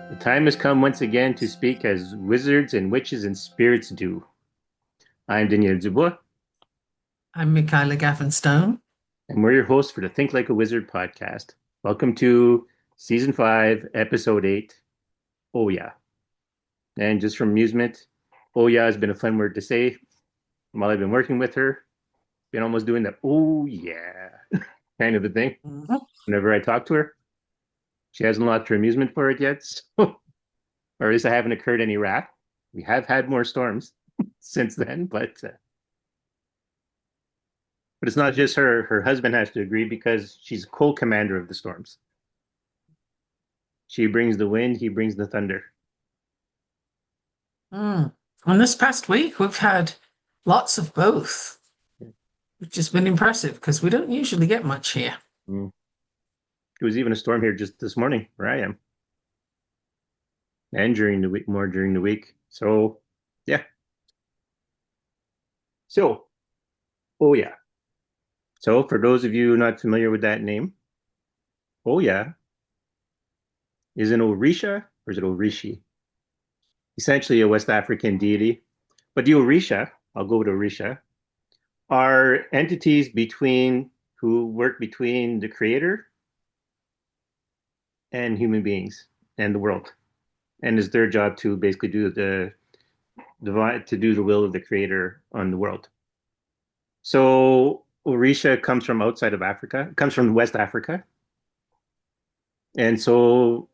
The time has come once again to speak as wizards and witches and spirits do. I'm Daniel Dubois, I'm Michaela Gavin-Stone. and we're your hosts for the Think Like a Wizard podcast. Welcome to Season 5, Episode 8, Oh Yeah. And just for amusement, Oh Yeah has been a fun word to say while I've been working with her. Been almost doing the oh yeah kind of a thing Mhm. whenever I talk to her. She hasn't lost her amusement for it yet, so, or at least I haven't incurred any wrath. We have had more storms since then, but it's not just her. Her husband has to agree because she's co-commander of the storms. She brings the wind, he brings the thunder. Mm. And this past week, we've had lots of both, which has been impressive because we don't usually get much here. Mm. There was even a storm here just this morning where I am, and during the week, more during the week. So, yeah. So, oh yeah. So, for those of you not familiar with that name, oh yeah, is it Orisha or is it Orishi? Essentially a West African deity. But the Orisha, I'll go with Orisha, are entities between who work between the creator and human beings and the world. And it's their job to basically do the divine to do the will of the creator on the world. So Orisha comes from outside of Africa, comes from West Africa. And so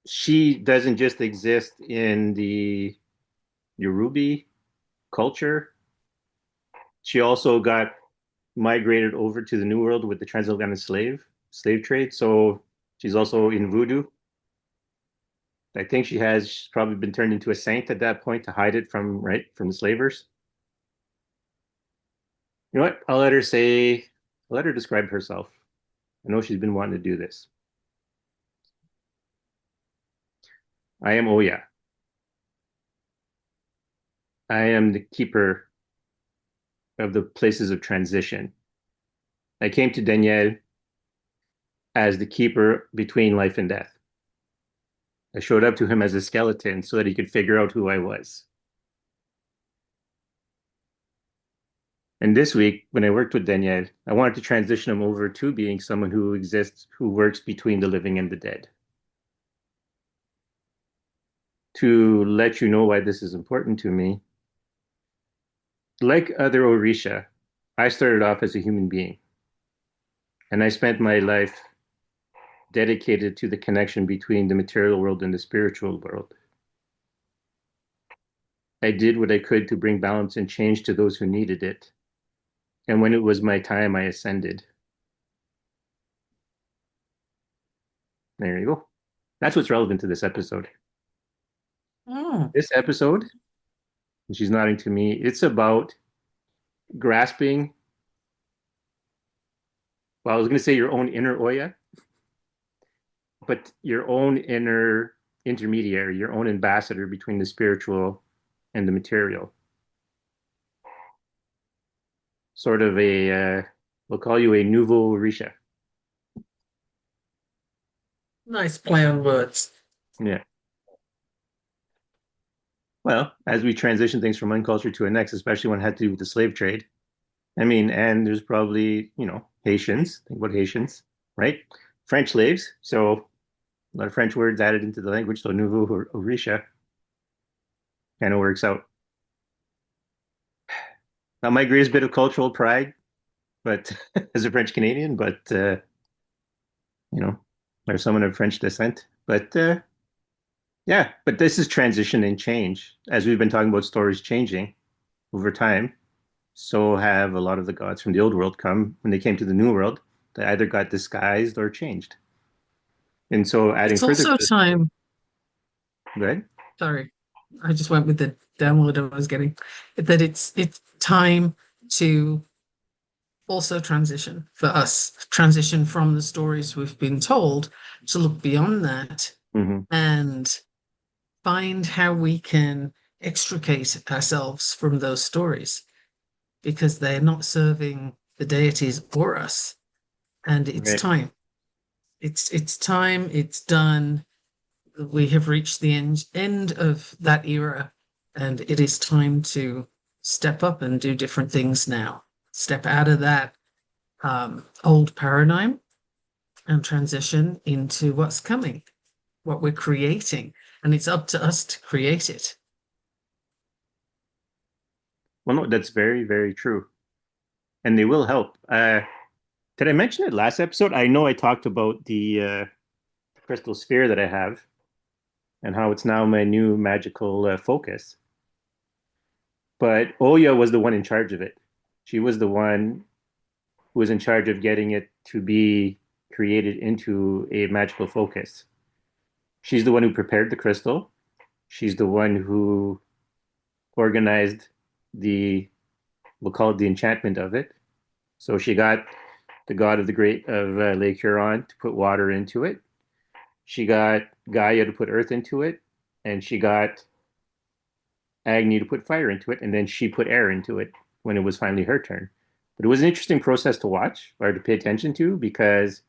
she doesn't just exist in the Yoruba culture. She also got migrated over to the New World with the transatlantic slave trade. So she's also in voodoo. I think she's probably been turned into a saint at that point to hide it from the slavers. You know what? I'll let her describe herself. I know she's been wanting to do this. I am Oya. I am the keeper of the places of transition. I came to Daniel as the keeper between life and death. I showed up to him as a skeleton so that he could figure out who I was. And this week, when I worked with Daniel, I wanted to transition him over to being someone who exists, who works between the living and the dead. To let you know why this is important to me, like other Orisha, I started off as a human being, and I spent my life dedicated to the connection between the material world and the spiritual world. I did what I could to bring balance and change to those who needed it. And when it was my time, I ascended. There you go. That's what's relevant to this episode. Mm. This episode, and she's nodding to me, it's about grasping, well, I was going to say your own inner Oya, but your own inner intermediary, your own ambassador between the spiritual and the material. Sort of we'll call you a nouveau Risha. Nice play on words. Yeah. Well, as we transition things from one culture to the next, especially when it had to do with the slave trade, I mean, and there's probably, Haitians, think about Haitians, right? French slaves. So a lot of French words added into the language. So nouveau or Orisha kind of works out. That might create a bit of cultural pride, but as a French Canadian, but you know, or someone of French descent. But yeah, but this is transition and change. As we've been talking about stories changing over time, so have a lot of the gods from the old world come when they came to the new world. They either got disguised or changed. And so adding It's further to also this, time. go ahead. Sorry, I just went with the download I was getting. That it's time to also transition for us, transition from the stories we've been told to look beyond that Hmm. and find how we can extricate ourselves from those stories because they're not serving the deities or us. And it's Right. time. It's time. It's done. We have reached the end of that era, and it is time to step up and do different things now. Step out of that old paradigm and transition into what's coming, what we're creating. And it's up to us to create it. Well, no, that's very, very true. And they will help. Did I mention it last episode? I know I talked about the crystal sphere that I have and how it's now my new magical focus. But Oya was the one in charge of it. She was the one who was in charge of getting it to be created into a magical focus. She's the one who prepared the crystal. She's the one who organized the, we'll call it the enchantment of it. So she got the god of the great of Lake Huron to put water into it. She got Gaia to put earth into it, and she got Agni to put fire into it, and then she put air into it when it was finally her turn. But it was an interesting process to watch or to pay attention to because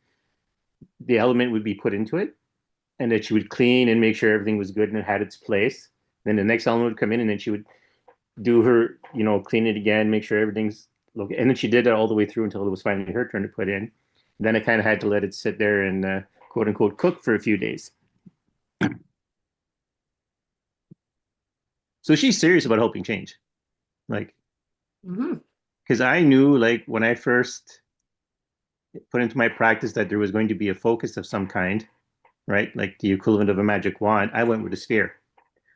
the element would be put into it, and that she would clean and make sure everything was good and it had its place. Then the next element would come in, and then she would do her, clean it again, make sure everything's look. And then she did that all the way through until it was finally her turn to put in. Then I kind of had to let it sit there and quote unquote cook for a few days. So she's serious about helping change, like Mhm. because I knew like when I first put into my practice that there was going to be a focus of some kind, right? Like the equivalent of a magic wand. I went with a sphere.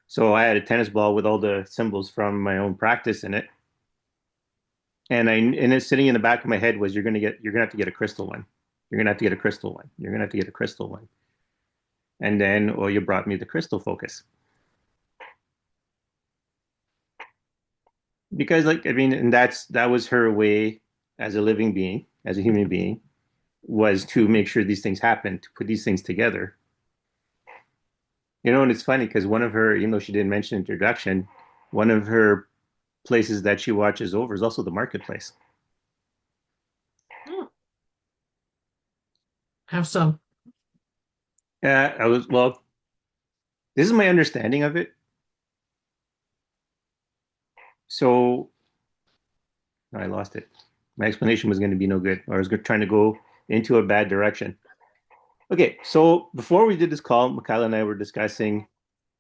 So I had a tennis ball with all the symbols from my own practice in it. And it's sitting in the back of my head was you're gonna have to get a crystal one. You're gonna have to get a crystal one. You're gonna have to get a crystal one. And then you brought me the crystal focus. Because like I mean, and that was her way as a living being, as a human being, was to make sure these things happen, to put these things together. And it's funny because one of her, even though she didn't mention introduction, one of her places that she watches over is also the marketplace. Hmm. How so? I was well. This is my understanding of it. So no, I lost it. My explanation was going to be no good, or I was trying to go into a bad direction. Okay, so before we did this call, Michaela and I were discussing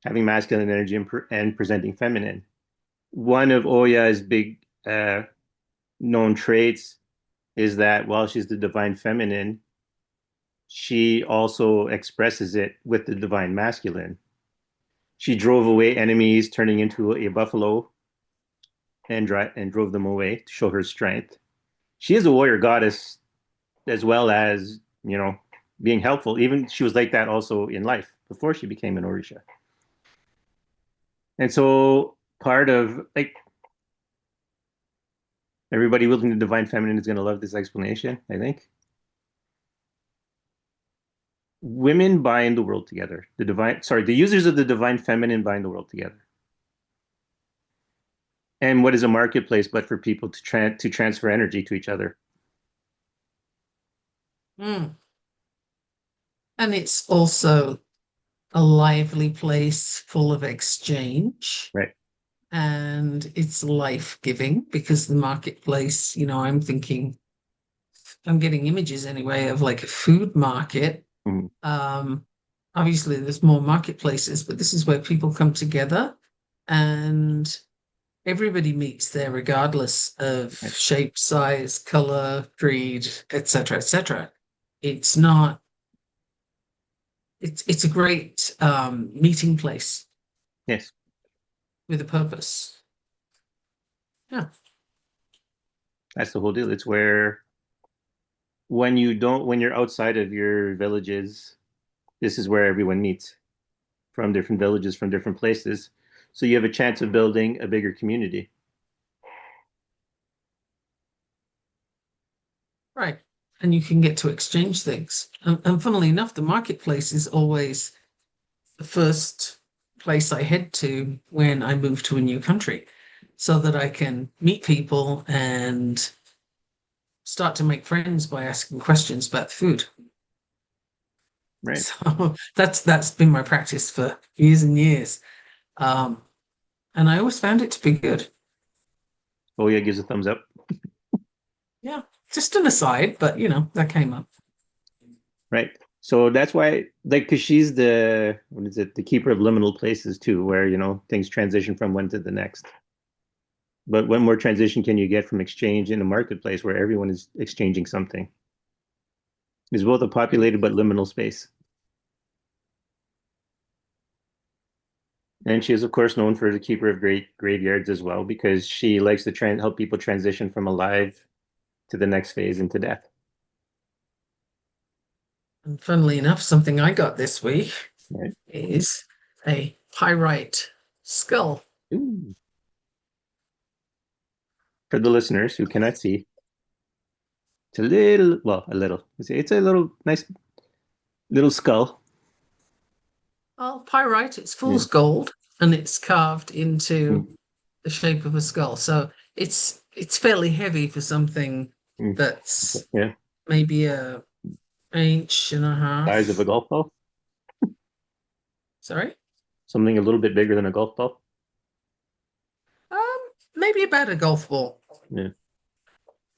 having masculine energy and presenting feminine. One of Oya's big known traits is that while she's the divine feminine, she also expresses it with the divine masculine. She drove away enemies, turning into a buffalo and drove them away to show her strength. She is a warrior goddess as well as, being helpful. Even she was like that also in life before she became an Orisha. And so part of like everybody wielding the divine feminine is going to love this explanation, I think. Women bind the world together. The users of the divine feminine bind the world together. And what is a marketplace but for people to transfer energy to each other? Mm. And it's also a lively place full of exchange. Right. And it's life-giving because the marketplace, I'm getting images anyway of like a food market. Mhm. Um, Obviously, there's more marketplaces, but this is where people come together and everybody meets there regardless of Right. shape, size, color, creed, etc., etc. It's not, it's a great meeting place Yes. with a purpose. Yeah. That's the whole deal. It's where when you're outside of your villages, this is where everyone meets from different villages, from different places. So you have a chance of building a bigger community. Right. And you can get to exchange things. And funnily enough, the marketplace is always the first place I head to when I move to a new country so that I can meet people and start to make friends by asking questions about food. Right. So that's been my practice for years and years. Um, and I always found it to be good. Oh yeah, gives a thumbs up. Yeah, just an aside, but that came up. Right. So that's why, like, because she's the, what is it, the keeper of liminal places too, where, things transition from one to the next. But what more transition can you get from exchange in a marketplace where everyone is exchanging something? It's both a populated but liminal space. And she is, of course, known for the keeper of great graveyards as well, because she likes to help people transition from alive to the next phase into death. And funnily enough, something I got this week Right. is a pyrite skull. Ooh. For the listeners who cannot see, it's a little, well, a little. It's a little nice little skull. Well, pyrite, it's Yeah. fool's gold and it's carved into Mm, the shape of a skull. So it's fairly heavy for something mm. that's Yeah. maybe an inch and a Size of a half. golf ball. Sorry? Something a little bit bigger than a golf ball. Um, Maybe about a golf ball. Yeah.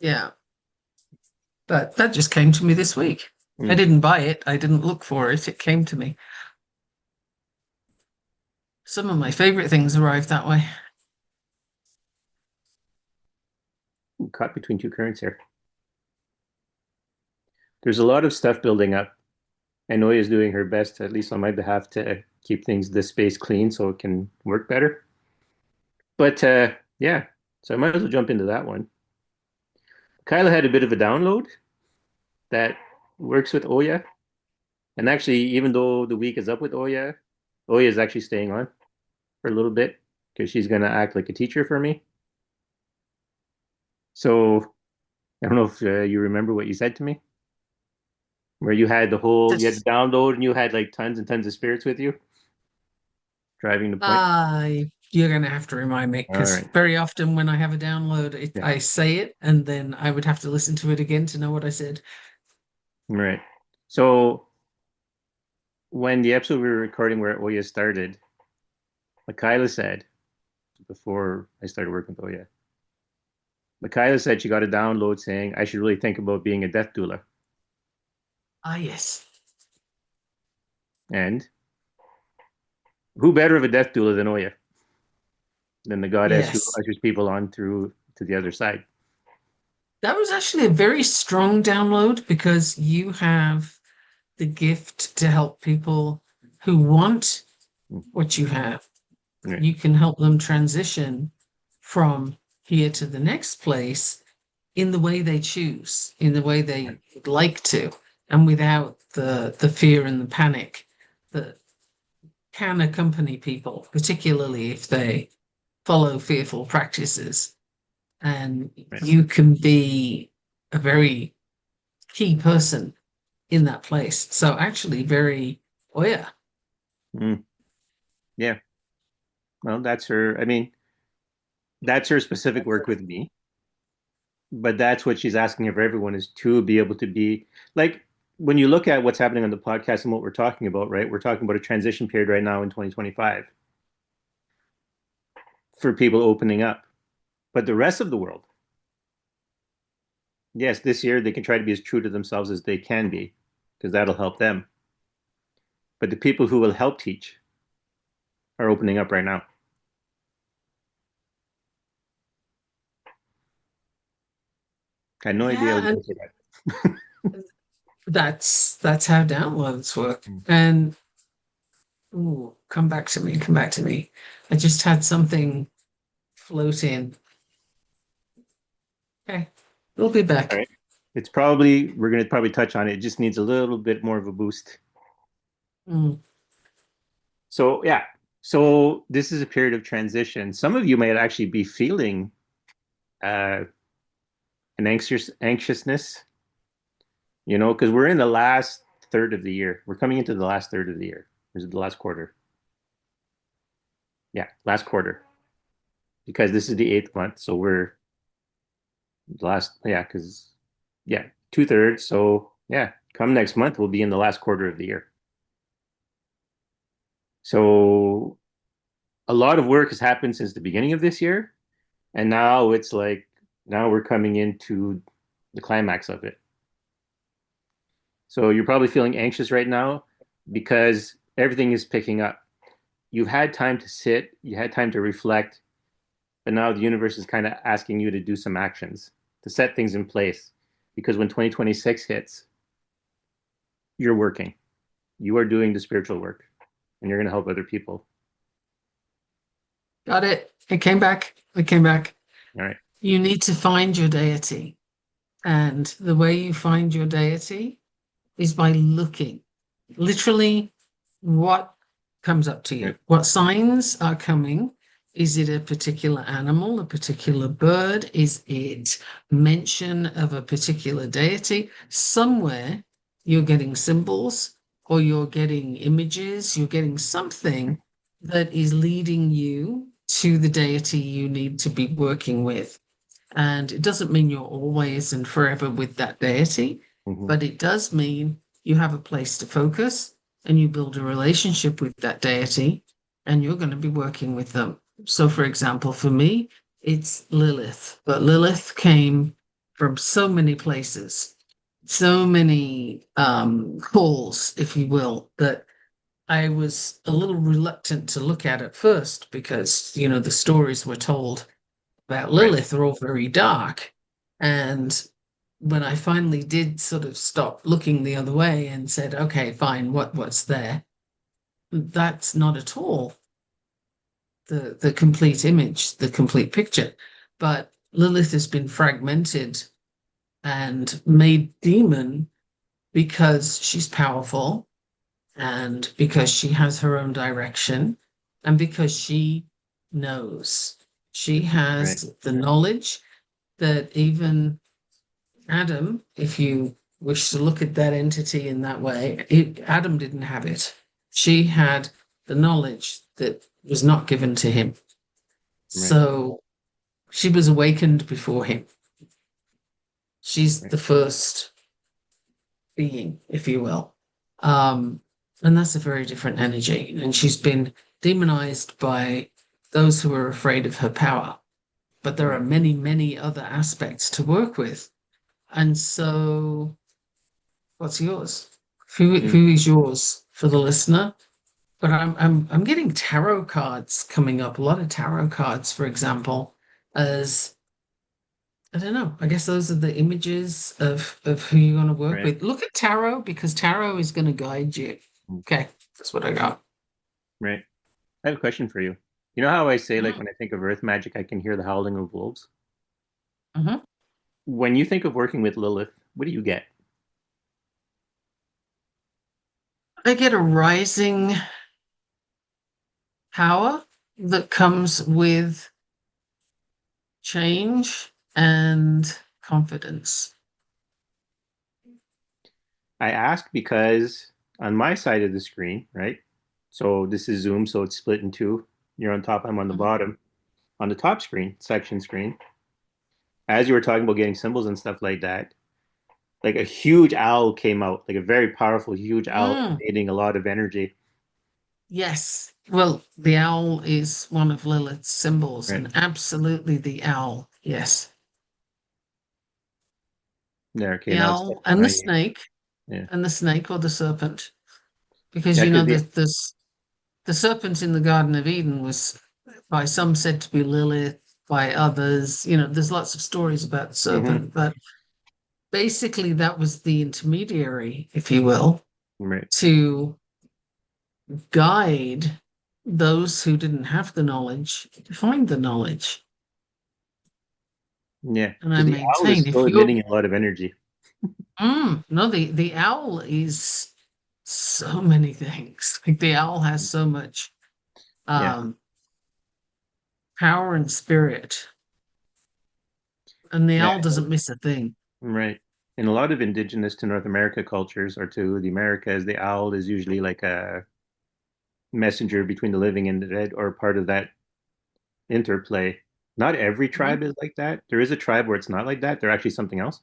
Yeah. But that just came to me this week. I Mm. didn't buy it. I didn't look for it. It came to me. Some of my favorite things arrived that way. Caught between two currents here. There's a lot of stuff building up. I know is doing her best, at least on my behalf, to keep this space clean so it can work better. But yeah, so I might as well jump into that one. Kyla had a bit of a download that works with Oya. And actually, even though the week is up with Oya, Oya is actually staying on for a little bit because she's going to act like a teacher for me. So I don't know if you remember what you said to me, where you had the Just download and you had like tons and tons of spirits with you driving the point. you're gonna have to remind me All because right. very often when I have a download, Yeah. I say it and then I would have to listen to it again to know what I said. All right. So when the episode we were recording where Oya started, Michaela said, before I started working with Oya, Michaela said she got a download saying I should really think about being a death doula. Ah, yes. And who better of a death doula than Oya, than the goddess who Yes. ushers people on through to the other side? That was actually a very strong download because you have the gift to help people who want what you have. Right, You can help them transition from here to the next place in the way they choose, in the way they would like to, and without the fear and the panic that can accompany people, particularly if they follow fearful practices. And right. you can be a very key person in that place. So actually very, oh yeah. Mm, yeah. Well, that's her. I mean, that's her specific work with me. But that's what she's asking of everyone is to be able to be like when you look at what's happening on the podcast and what we're talking about, right? We're talking about a transition period right now in 2025 for people opening up. But the rest of the world, yes, this year they can try to be as true to themselves as they can be because that'll help them. But the people who will help teach are opening up right now. I had no idea I Yeah, was and going to say that. that's how downloads work. Mm. And ooh, come back to me, come back to me. I just had something float in. Okay, we'll be All back. right. It's probably we're going to probably touch on it. It just needs a little bit more of a boost. Mm. So yeah, so this is a period of transition. Some of you might actually be feeling uh, an anxiousness, because we're in the last third of the year. We're coming into the last third of the year. Is it the last quarter? Yeah, last quarter. Because this is the eighth month, so we're the last. Yeah, because yeah, 2/3. So yeah, come next month, we'll be in the last quarter of the year. So a lot of work has happened since the beginning of this year, and now it's like now we're coming into the climax of it. So you're probably feeling anxious right now because everything is picking up. You've had time to sit, you had time to reflect, but now the universe is kind of asking you to do some actions, to set things in place. Because when 2026 hits, you're working, you are doing the spiritual work, and you're going to help other people. Got it. It came back. It came back. All right. You need to find your deity. And the way you find your deity is by looking. Literally, what comes up to you? Right. What signs are coming? Is it a particular animal, a particular bird? Is it mention of a particular deity? Somewhere you're getting symbols or you're getting images, you're getting something that is leading you to the deity you need to be working with. And it doesn't mean you're always and forever with that deity, Mm-hmm. but it does mean you have a place to focus and you build a relationship with that deity and you're going to be working with them. So, for example, for me, it's Lilith, but Lilith came from so many places, so many calls, if you will, that I was a little reluctant to look at first because, the stories were told about Right. Lilith are all very dark. And when I finally did sort of stop looking the other way and said, okay, fine, what's there? That's not at all the complete image, the complete picture. But Lilith has been fragmented and made demon because she's powerful and because she has her own direction and because she knows. She Right. has the knowledge that even Adam, if you wish to look at that entity in that way, Adam didn't have it. She had the knowledge that was not given to him. Right. So she was awakened before him. She's Right. the first being, if you will. Um, and that's a very different energy. And she's been demonized by those who are afraid of her power. But there are Right. many, many other aspects to work with. And so what's yours? Mm. Who is yours for the listener? But I'm getting tarot cards coming up. A lot of tarot cards, for example, as I don't know. I guess those are the images of who you're going to work Right. with. Look at tarot because tarot is going to guide you. Mm. Okay, that's what I got. Right. I have a question for you. You know how I say, like, Mhm, when I think of earth magic, I can hear the howling of wolves? mhm. When you think of working with Lilith, what do you get? I get a rising power that comes with change and confidence. I ask because on my side of the screen, right? So this is Zoom, so it's split in two. You're on top, I'm on the Mhm. bottom. On the top screen, section screen, as you were talking about getting symbols and stuff like that, like a huge owl came out, like a very powerful, huge owl Mm. emitting a lot of energy. Yes. Well, the owl is one of Lilith's symbols, Right. and absolutely the owl. Yes. There, okay, The now it's stuck owl and behind you. Yeah. the snake or the serpent. Because Yeah, you know because the the serpent in the Garden of Eden was by some said to be Lilith, by others, there's lots of stories about the hmm serpent, but basically that was the intermediary, if you will, right. to guide those who didn't have the knowledge to find the knowledge. Yeah, And I because the owl is maintain still if you're emitting a lot of energy. No, the owl is so many things. Like the owl has so much Yeah, um power and spirit, and the yeah, owl doesn't miss a thing. right. In a lot of indigenous to North America cultures or to the Americas, the owl is usually like a messenger between the living and the dead or part of that interplay. Not every Mhm. tribe is like that. There is a tribe where it's not like that. They're actually something else.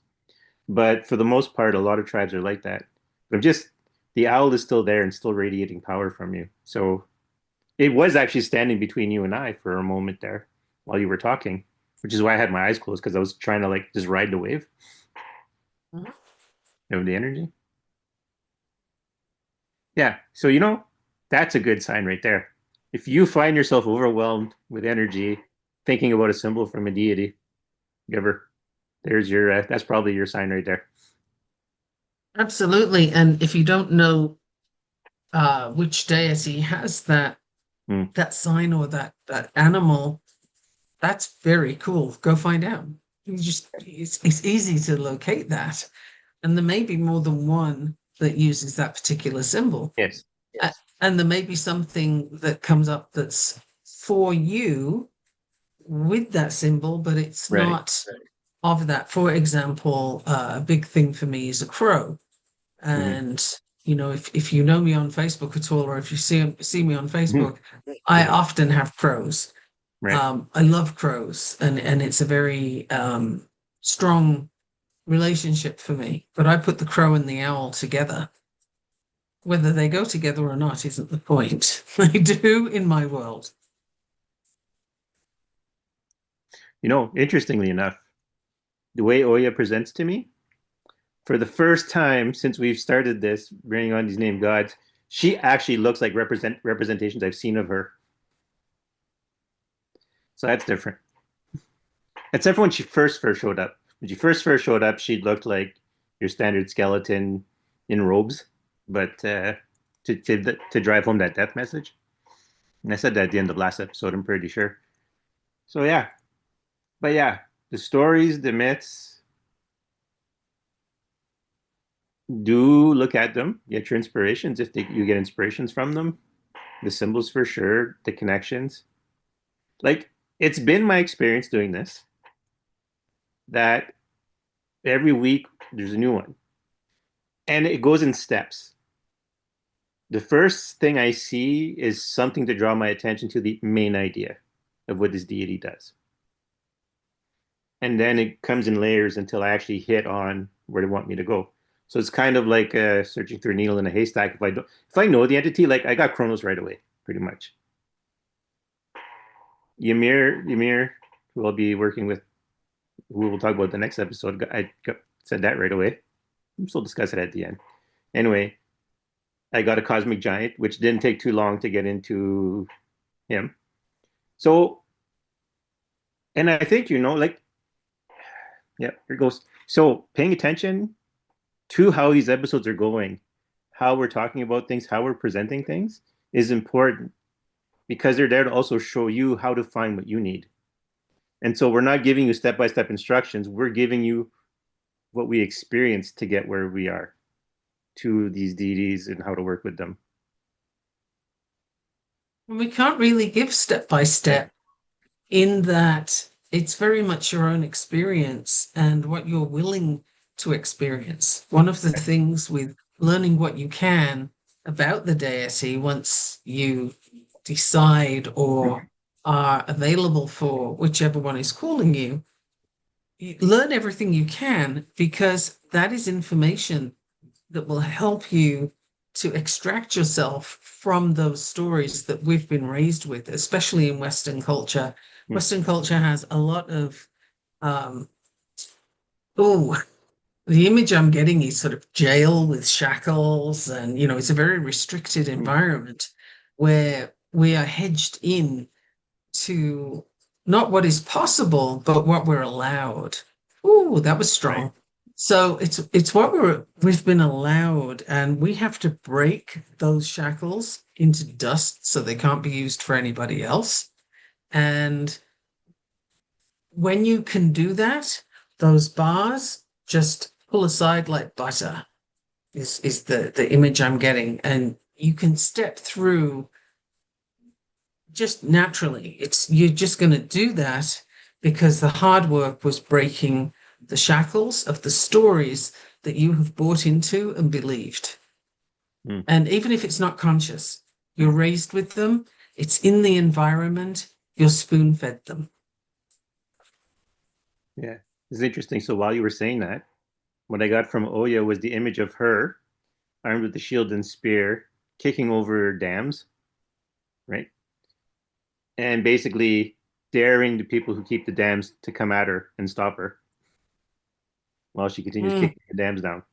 But for the most part, a lot of tribes are like that. But just the owl is still there and still radiating power from you. So it was actually standing between you and I for a moment there while you were talking, which is why I had my eyes closed because I was trying to like just ride the wave Mhm. of the energy. Yeah. So, that's a good sign right there. If you find yourself overwhelmed with energy, thinking about a symbol from a deity, giver, that's probably your sign right there. Absolutely. And if you don't know which deity has Hmm. that sign or that animal, that's very cool. Go find out. It's easy to locate that. And there may be more than one that uses that particular symbol. Yes. And there may be something that comes up that's for you with that symbol, but it's Right. not of that. For example, a big thing for me is a crow. Hmm. And if you know me on Facebook at all, or if you see me on Hmm. Facebook, I often have crows. Right. I love crows, and it's a very strong relationship for me. But I put the crow and the owl together. Whether they go together or not isn't the point. They do in my world. Interestingly enough, the way Oya presents to me, for the first time since we've started this, bringing on these named gods, she actually looks like representations I've seen of her. So that's different. Except for when she first showed up. When she first showed up, she looked like your standard skeleton in robes, but to drive home that death message. And I said that at the end of last episode, I'm pretty sure. So yeah, but yeah, the stories, the myths, do look at them, get your inspirations if you get inspirations from them. The symbols for sure, the connections. Like it's been my experience doing this that every week there's a new one, and it goes in steps. The first thing I see is something to draw my attention to the main idea of what this deity does. And then it comes in layers until I actually hit on where they want me to go. So it's kind of like searching through a needle in a haystack. If I know the entity, like I got Chronos right away, pretty much. Ymir, who I'll be working with, who we'll talk about the next episode. Said that right away. We'll still discuss it at the end. Anyway, I got a cosmic giant, which didn't take too long to get into him. So, and I think like, yeah, here goes. So, paying attention to how these episodes are going, how we're talking about things, how we're presenting things is important because they're there to also show you how to find what you need. And so we're not giving you step by step instructions. We're giving you what we experience to get where we are to these deities and how to work with them. We can't really give step by step in that it's very much your own experience and what you're willing to experience. One of the things with learning what you can about the deity once you decide or are available for whichever one is calling you learn everything you can because that is information that will help you to extract yourself from those stories that we've been raised with, especially in Western culture. Western culture has a lot of, um, oh, the image I'm getting is sort of jail with shackles, and it's a very restricted environment where we are hedged in to not what is possible, but what we're allowed. Ooh, that was Right. strong. So it's what we've been allowed, and we have to break those shackles into dust so they can't be used for anybody else. And when you can do that, those bars just pull aside like butter is the image I'm getting. And you can step through just naturally. It's you're just going to do that because the hard work was breaking the shackles of the stories that you have bought into and believed. Mm. And even if it's not conscious, you're raised with them, it's in the environment, you're spoon fed them. Yeah, it's interesting. So while you were saying that, what I got from Oya was the image of her armed with the shield and spear, kicking over dams, right? And basically daring the people who keep the dams to come at her and stop her while she continues Mm, kicking the dams down.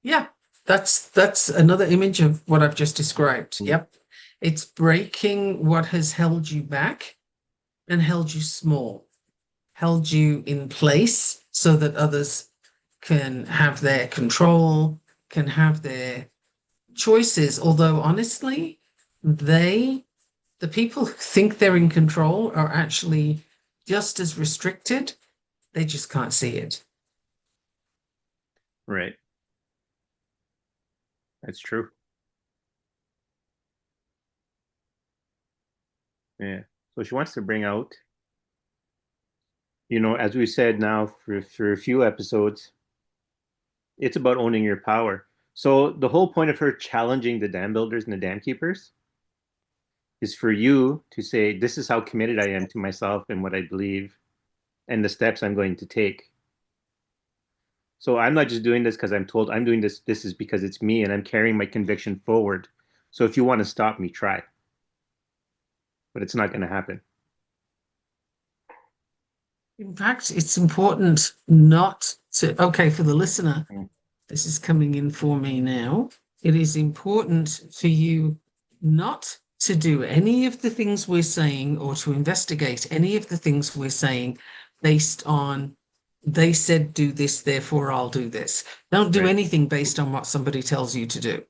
yeah, that's another image of what I've just described. Mm. Yep. It's breaking what has held you back and held you small, held you in place so that others can have their control, can have their choices. Although honestly, they, the people who think they're in control, are actually just as restricted. They just can't see it. Right. That's true. Yeah. So she wants to bring out, as we said now for a few episodes, it's about owning your power. So the whole point of her challenging the dam builders and the dam keepers is for you to say, this is how committed I am to myself and what I believe and the steps I'm going to take. So I'm not just doing this because I'm told I'm doing this. This is because it's me and I'm carrying my conviction forward. So if you want to stop me, try, but it's not going to happen. In fact, it's important not to, okay, for the listener, Mm. this is coming in for me now. It is important for you not to do any of the things we're saying or to investigate any of the things we're saying based on they said do this, therefore I'll do this. Don't do Right. anything based on what somebody tells you to do.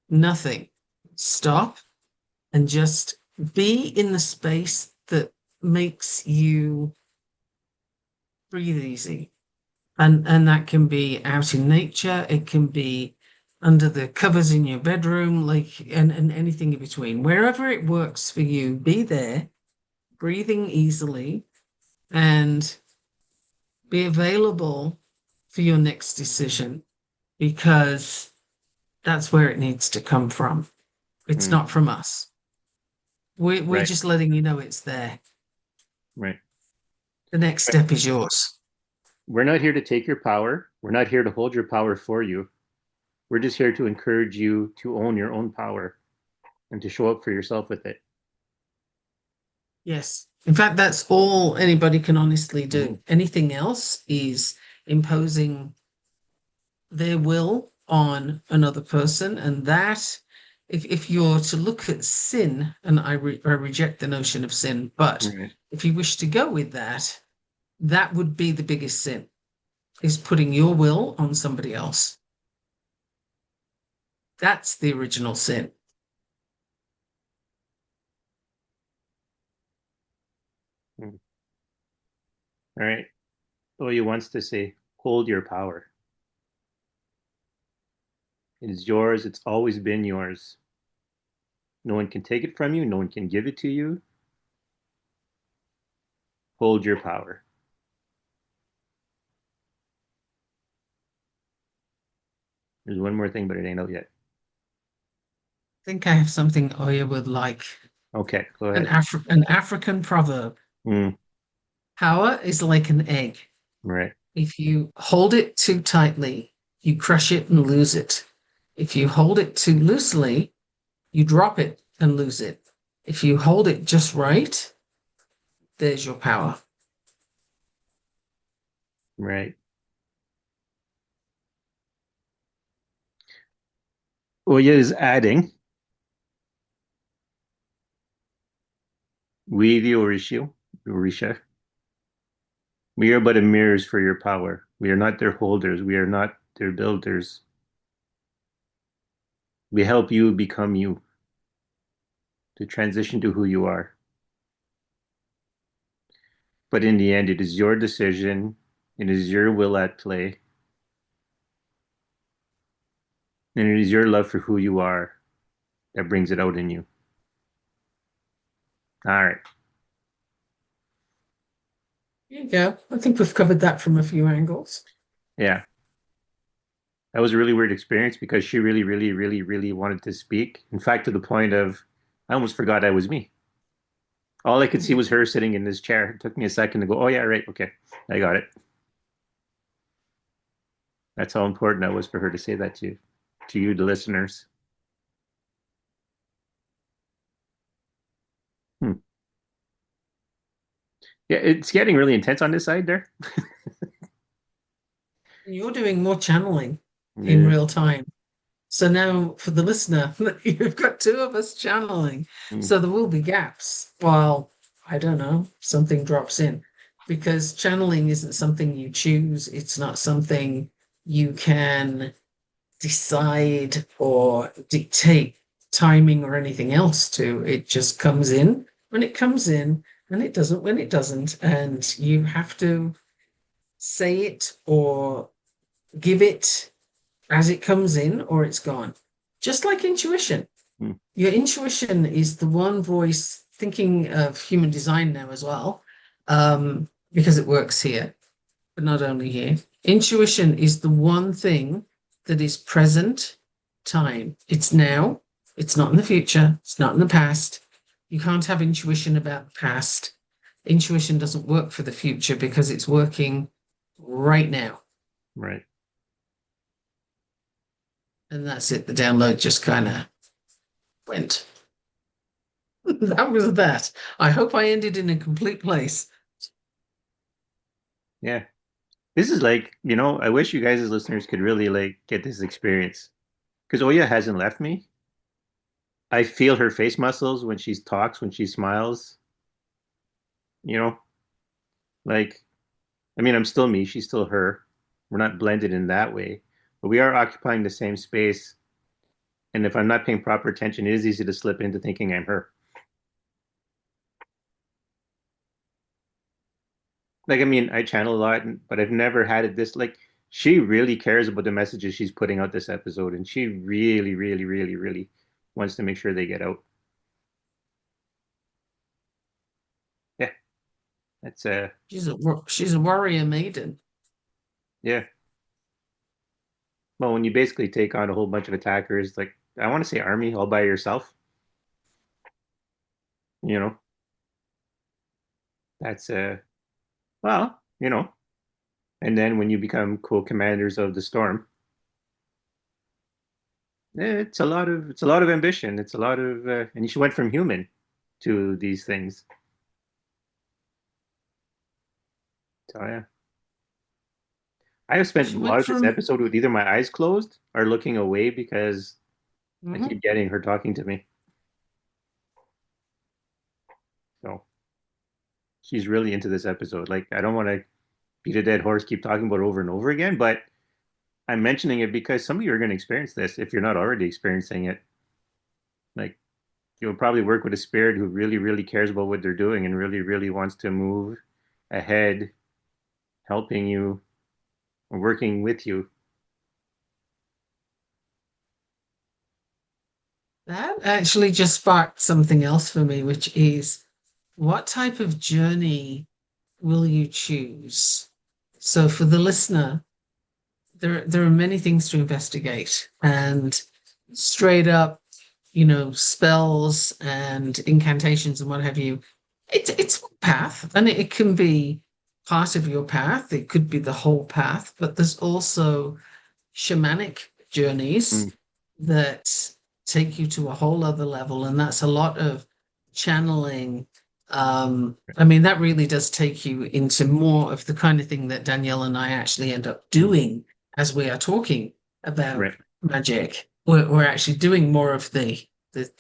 Nothing. Stop and just be in the space that makes you breathe easy. And that can be out in nature, it can be under the covers in your bedroom, like and anything in between. Wherever it works for you, be there, breathing easily, and be available for your next decision because that's where it needs to come from. It's Mm. not from us. We're Right. just letting you know it's there. Right. The next Right. step is yours. We're not here to take your power. We're not here to hold your power for you. We're just here to encourage you to own your own power and to show up for yourself with it. Yes. In fact, that's all anybody can honestly Mhm. do. Anything else is imposing their will on another person. And that, if you're to look at sin, and I reject the notion of sin, but Right. if you wish to go with that, that would be the biggest sin, is putting your will on somebody else. That's the original sin. Mm. All right. Oya wants to say, hold your power. It is yours. It's always been yours. No one can take it from you. No one can give it to you. Hold your power. There's one more thing, but it ain't out yet. I think I have something Oya would like. Okay, go An ahead. An African proverb. Mm, Power is like an egg. right, If you hold it too tightly, you crush it and lose it. If you hold it too loosely, you drop it and lose it. If you hold it just right, there's your power. right. Oya is adding, we the Orisha, we are but mirrors for your power. We are not their holders. We are not their builders. We help you become you, to transition to who you are. But in the end, it is your decision. It is your will at play, and it is your love for who you are that brings it out in you. All right. There you go. I think we've covered that from a few angles. Yeah. That was a really weird experience because she really, really, really, really wanted to speak. In fact, to the point of I almost forgot I was me. All I could see was her sitting in this chair. It took me a second to go, oh, yeah, right. Okay. I got it. That's how important that was for her to say that to you, the listeners. Hmm. Yeah, it's getting really intense on this side there. You're doing more channeling in Yeah. real time. So now for the listener, you've got two of us channeling. Hmm. So there will be gaps while, I don't know, something drops in. Because channeling isn't something you choose, it's not something you can decide or dictate timing or anything else to. It just comes in when it comes in, and it doesn't when it doesn't. And you have to say it or give it as it comes in or it's gone. Just like intuition. Hmm. Your intuition is the one voice, thinking of human design now as well, because it works here, but not only here. Intuition is the one thing that is present time. It's now, it's not in the future, it's not in the past. You can't have intuition about the past. Intuition doesn't work for the future because it's working right now. Right. And that's it. The download just kind of went. That was that. I hope I ended in a complete place. Yeah. This is like, I wish you guys as listeners could really like get this experience. Because Oya hasn't left me. I feel her face muscles when she talks, when she smiles, you know, like I mean, I'm still me, she's still her. We're not blended in that way, but we are occupying the same space. And if I'm not paying proper attention, it is easy to slip into thinking I'm her. Like, I mean, I channel a lot, but I've never had it this like she really cares about the messages she's putting out this episode, and she really, really, really, really wants to make sure they get out. Yeah, that's She's a warrior maiden. yeah. Well, when you basically take on a whole bunch of attackers, like I want to say army all by yourself, you know, that's well, and then when you become co-commanders of the storm, it's a lot of ambition. It's a lot of and she went from human to these things. So yeah, I have spent She a lot went of this from episode with either my eyes closed or looking away because I Mhm. keep getting her talking to me. So she's really into this episode. Like I don't want to beat a dead horse, keep talking about it over and over again, but I'm mentioning it because some of you are going to experience this if you're not already experiencing it. Like you'll probably work with a spirit who really, really cares about what they're doing and really, really wants to move ahead, helping you, or working with you. That actually just sparked something else for me, which is what type of journey will you choose? So for the listener, there are many things to investigate, and straight up, spells and incantations and what have you. It's a path, and it can be part of your path. It could be the whole path, but there's also shamanic Mm, journeys that take you to a whole other level, and that's a lot of channeling. I mean, that really does take you into more of the kind of thing that Danielle and I actually end up mm, doing as we are talking about right. magic. We're actually doing more of the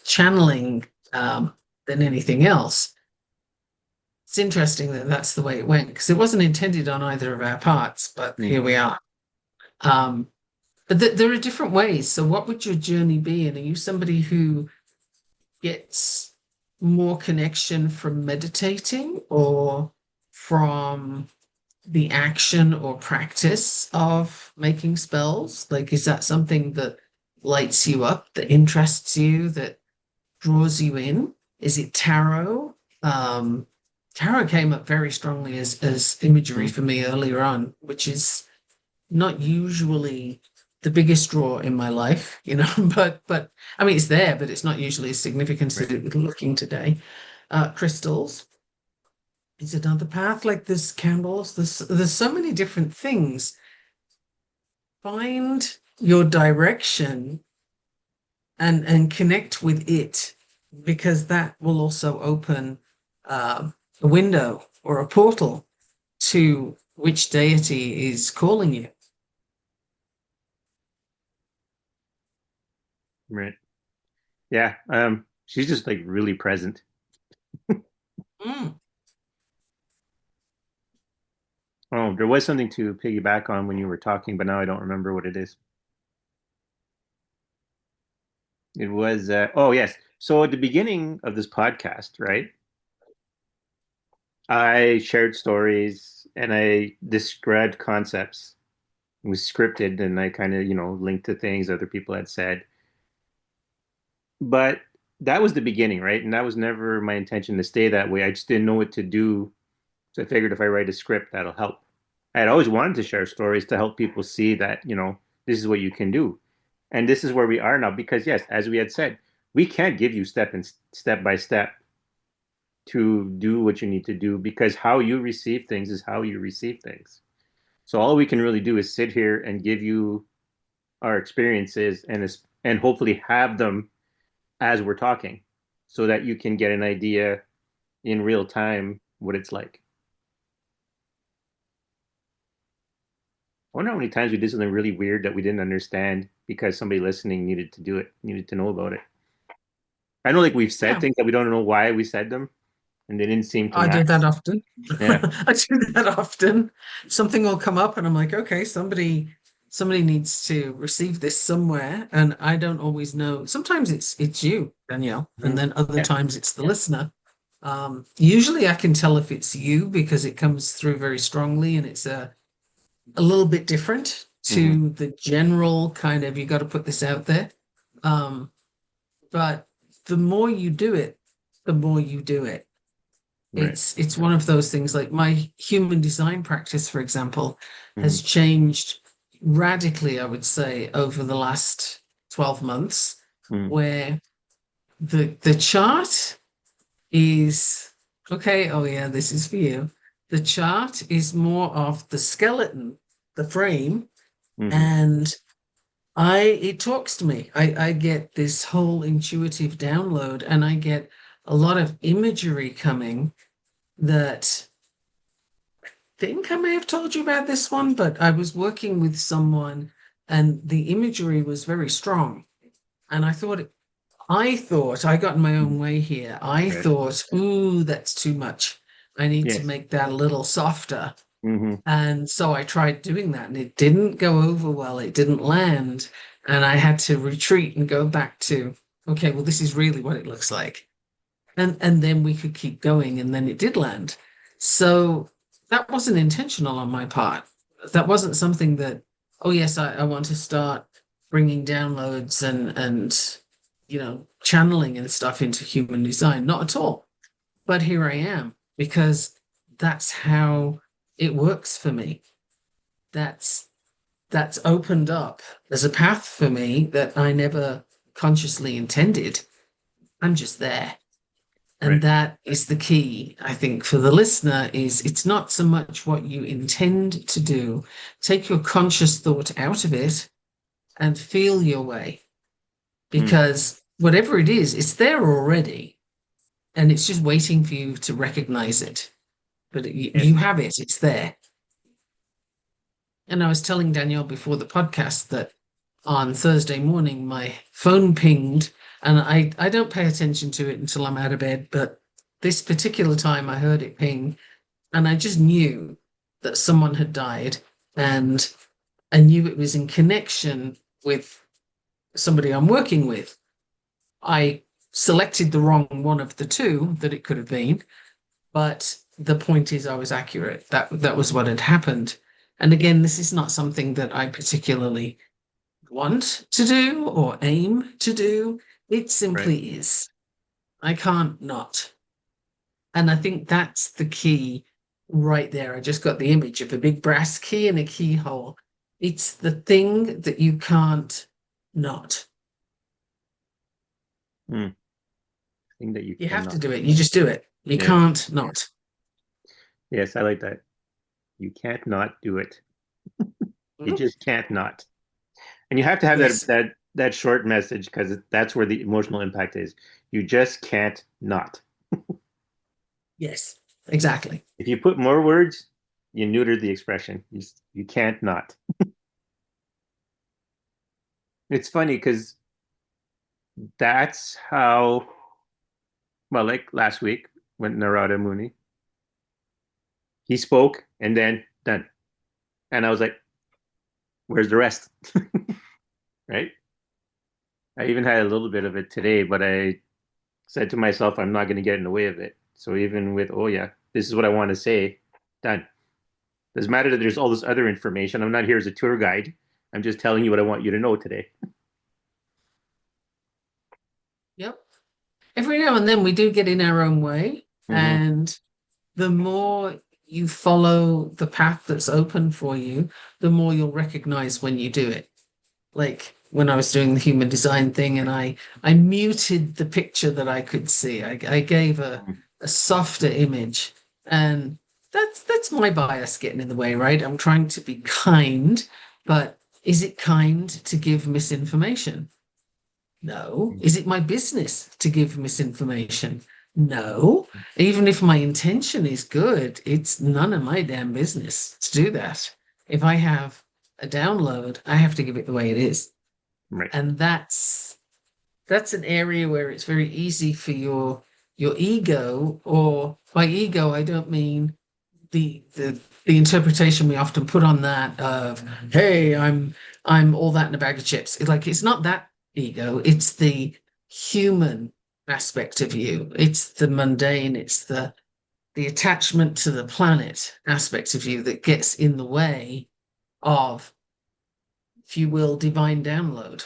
channeling than anything else. It's interesting that that's the way it went because it wasn't intended on either of our parts, but Mm. here we are. Um, but there are different ways. So, what would your journey be? And are you somebody who gets more connection from meditating or from the action or practice of making spells? Like, is that something that lights you up, that interests you, that draws you in? Is it tarot? Um, Tarot came up very strongly as imagery Mm. for me earlier on, which is not usually the biggest draw in my life, but I mean it's there, but it's not usually as significant as Right. it looking today. Crystals is another path, like there's candles, there's so many different things. Find your direction and connect with it, because that will also open a window or a portal to which deity is calling you. Right. Yeah. She's just like really present. Mm. Oh, there was something to piggyback on when you were talking, but now I don't remember what it is. It was, oh, yes. So at the beginning of this podcast, right, I shared stories and I described concepts. It was scripted and I kind of, linked to things other people had said. But that was the beginning, right? And that was never my intention to stay that way. I just didn't know what to do. So I figured if I write a script, that'll help. I had always wanted to share stories to help people see that, this is what you can do. And this is where we are now. Because yes, as we had said, we can't give you step by step to do what you need to do because how you receive things is how you receive things. So all we can really do is sit here and give you our experiences and hopefully have them as we're talking so that you can get an idea in real time what it's like. I wonder how many times we did something really weird that we didn't understand because somebody listening needed to do it, needed to know about it. I know like we've said Yeah. things that we don't know why we said them and they didn't seem to I do match. that often. Yeah. I do that often. Something will come up and I'm like, okay, somebody needs to receive this somewhere. And I don't always know. Sometimes it's you, Danielle, and Mhm. then other Yeah. times it's the listener. Usually I can tell if it's you because it comes through very strongly and it's a little bit different Hmm. to the general kind of you got to put this out there. Um, but the more you do it, the more you do it. Right. It's one of those things, like my human design practice, for example, Hmm. has changed radically, I would say, over the last 12 months, Hmm. where the chart is okay, oh yeah, this is for you. The chart is more of the skeleton, the frame, Hmm. and it talks to me. I get this whole intuitive download and I get a lot of imagery coming that think I may have told you about this one, but I was working with someone and the imagery was very strong. And I thought I got in my own way here. I Right. thought, ooh, that's too much. I need to Yes. make that a little softer. Hmm. And so I tried doing that and it didn't go over well. It didn't land. And I had to retreat and go back to, okay, well, this is really what it looks like. And then we could keep going and then it did land. So that wasn't intentional on my part. That wasn't something that, oh yes, I want to start bringing downloads and channeling and stuff into human design. Not at all. But here I am because that's how it works for me. That's that's opened up as a path for me that I never consciously intended. I'm just there. And Right. that is the key, I think, for the listener is it's not so much what you intend to do. Take your conscious thought out of it and feel your way. Mm. Because whatever it is, it's there already. And it's just waiting for you to recognize it. But you Yes. have it, it's there. And I was telling Danielle before the podcast that on Thursday morning, my phone pinged, and I don't pay attention to it until I'm out of bed. But this particular time, I heard it ping, and I just knew that someone had died, and I knew it was in connection with somebody I'm working with. I selected the wrong one of the two that it could have been, but the point is I was accurate. That was what had happened. And again, this is not something that I particularly want to do or aim to do. It Right. simply is. I can't not. And I think that's the key right there. I just got the image of a big brass key and a keyhole. It's the thing that you can't not. Hmm. Thing that you You have to cannot. do it. You just do it. You Yeah. can't not. Yes, I like that. You can't not do it. You Mhm. just can't not. And you have to have that Yes. that short message because that's where the emotional impact is. You just can't not. Yes. Exactly. If you put more words, you neuter the expression. You can't not. It's funny because that's how, well, like last week when Narada Muni, he spoke and then done. And I was like, where's the rest? Right? I even had a little bit of it today, but I said to myself, I'm not going to get in the way of it. So even with, oh yeah, this is what I want to say, done. Doesn't matter that there's all this other information. I'm not here as a tour guide. I'm just telling you what I want you to know today. Yep. Every now and then we do get in our own way. Mm-hmm. And the more you follow the path that's open for you, the more you'll recognize when you do it. Like when I was doing the human design thing and I muted the picture that I could see. I gave a softer image. And that's my bias getting in the way, right? I'm trying to be kind, but is it kind to give misinformation? No. Is it my business to give misinformation? No. Even if my intention is good, it's none of my damn business to do that. If I have a download, I have to give it the way it is. Right. And that's an area where it's very easy for your ego, or by ego, I don't mean the interpretation we often put on that of, hey, I'm all that in a bag of chips. Like it's not that ego, it's the human aspect of you. It's the mundane, it's the attachment to the planet aspect of you that gets in the way of, if you will, divine download,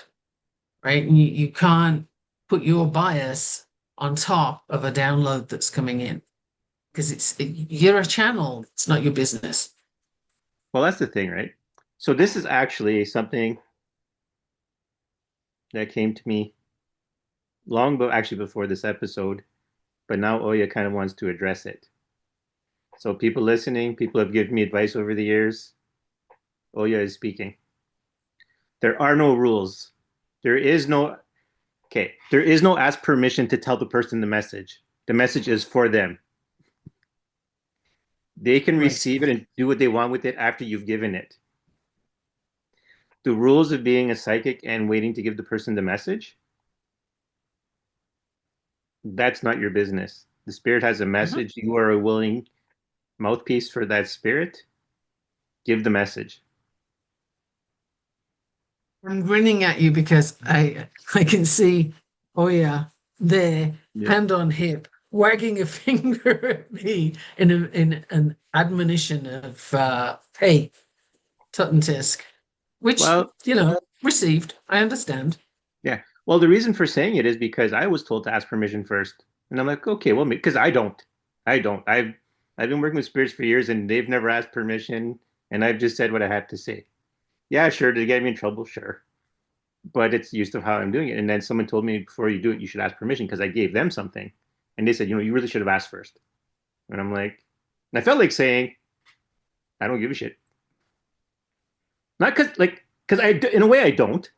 right? And you can't put your bias on top of a download that's coming in because you're a channel, it's not your business. Well, that's the thing, right? So this is actually something that came to me long, but actually before this episode, but now Oya kind of wants to address it. So people listening, people have given me advice over the years. Oya is speaking. There are no rules. There is no Okay. There is no ask permission to tell the person the message. The message is for them. They can Right. receive it and do what they want with it after you've given it. The rules of being a psychic and waiting to give the person the message, that's not your business. The spirit has a Mhm. message. You are a willing mouthpiece for that spirit. Give the message. I'm grinning at you because I can see, oh yeah, there, Yeah. hand on hip, wagging a finger at me in an admonition of hey, tut and tisk, which Well, received. I understand. yeah. Well, the reason for saying it is because I was told to ask permission first. And I'm like, okay, well, because I don't. I don't. I've been working with spirits for years and they've never asked permission and I've just said what I had to say. Yeah, sure. Did it get me in trouble? Sure. But it's used of how I'm doing it. And then someone told me before you do it, you should ask permission because I gave them something. And they said, you really should have asked first. And I'm like, and I felt like saying, I don't give a shit. Not because in a way, I don't,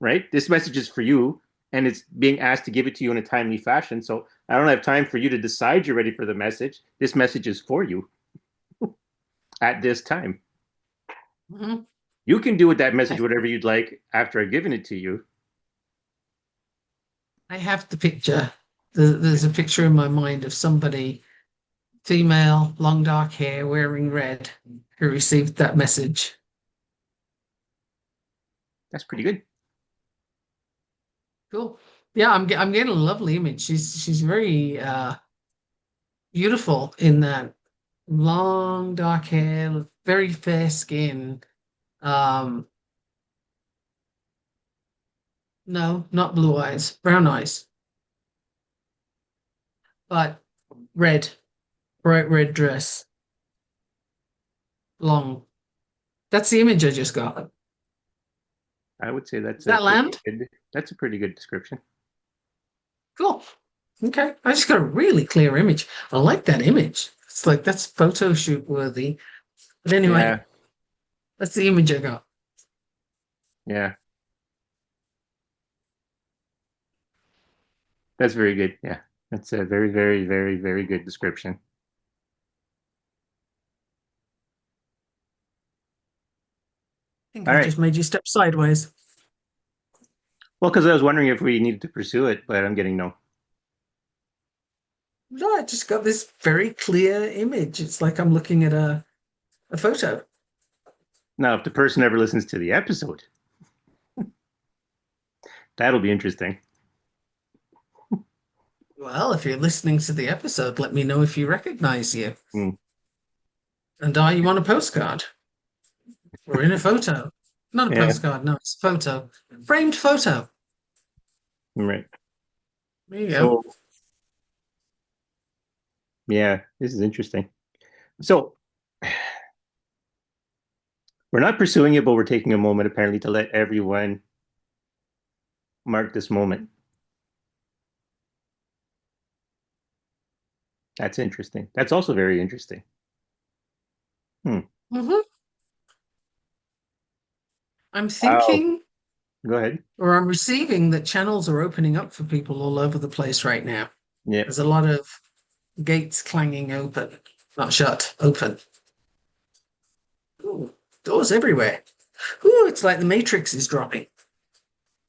right? This message is for you and it's being asked to give it to you in a timely fashion. So I don't have time for you to decide you're ready for the message. This message is for you at this time. Mhm. You can do with that I, message whatever you'd like after I've given it to you. I have the picture. There's a picture in my mind of somebody, female, long dark hair, wearing red, who received that message. That's pretty good. Cool. Yeah, I'm getting a lovely image. She's very beautiful in that. long dark hair, very fair skin. Um, no, not blue eyes, brown eyes, but red, bright red dress, long. That's the image I just got. I would say Does that land? that's a pretty good description. Cool. Okay. I just got a really clear image. I like that image. It's like that's photo shoot worthy. But anyway, Yeah, that's the image I got. yeah, that's very good. Yeah, that's a very, very, very, very good description. I think All I right. just made you step sideways. Well, because I was wondering if we needed to pursue it, but I'm getting no. No, I just got this very clear image. It's like I'm looking at a photo. Now, if the person ever listens to the episode, that'll be interesting. Well, if you're listening to the episode, let me know if you recognize you. Hmm. And are you on a postcard or in a photo? Not a Yeah, postcard, no, it's a photo. Framed photo. right. There you go. So, yeah, this is interesting. So, we're not pursuing it, but we're taking a moment apparently to let everyone mark this moment. That's interesting. That's also very interesting. Hmm. Hmm. I'm Wow. thinking Go ahead. or I'm receiving that channels are opening up for people all over the place right now. Yeah. There's a lot of gates clanging open, not shut, open. Ooh, doors everywhere. Ooh, it's like the Matrix is dropping.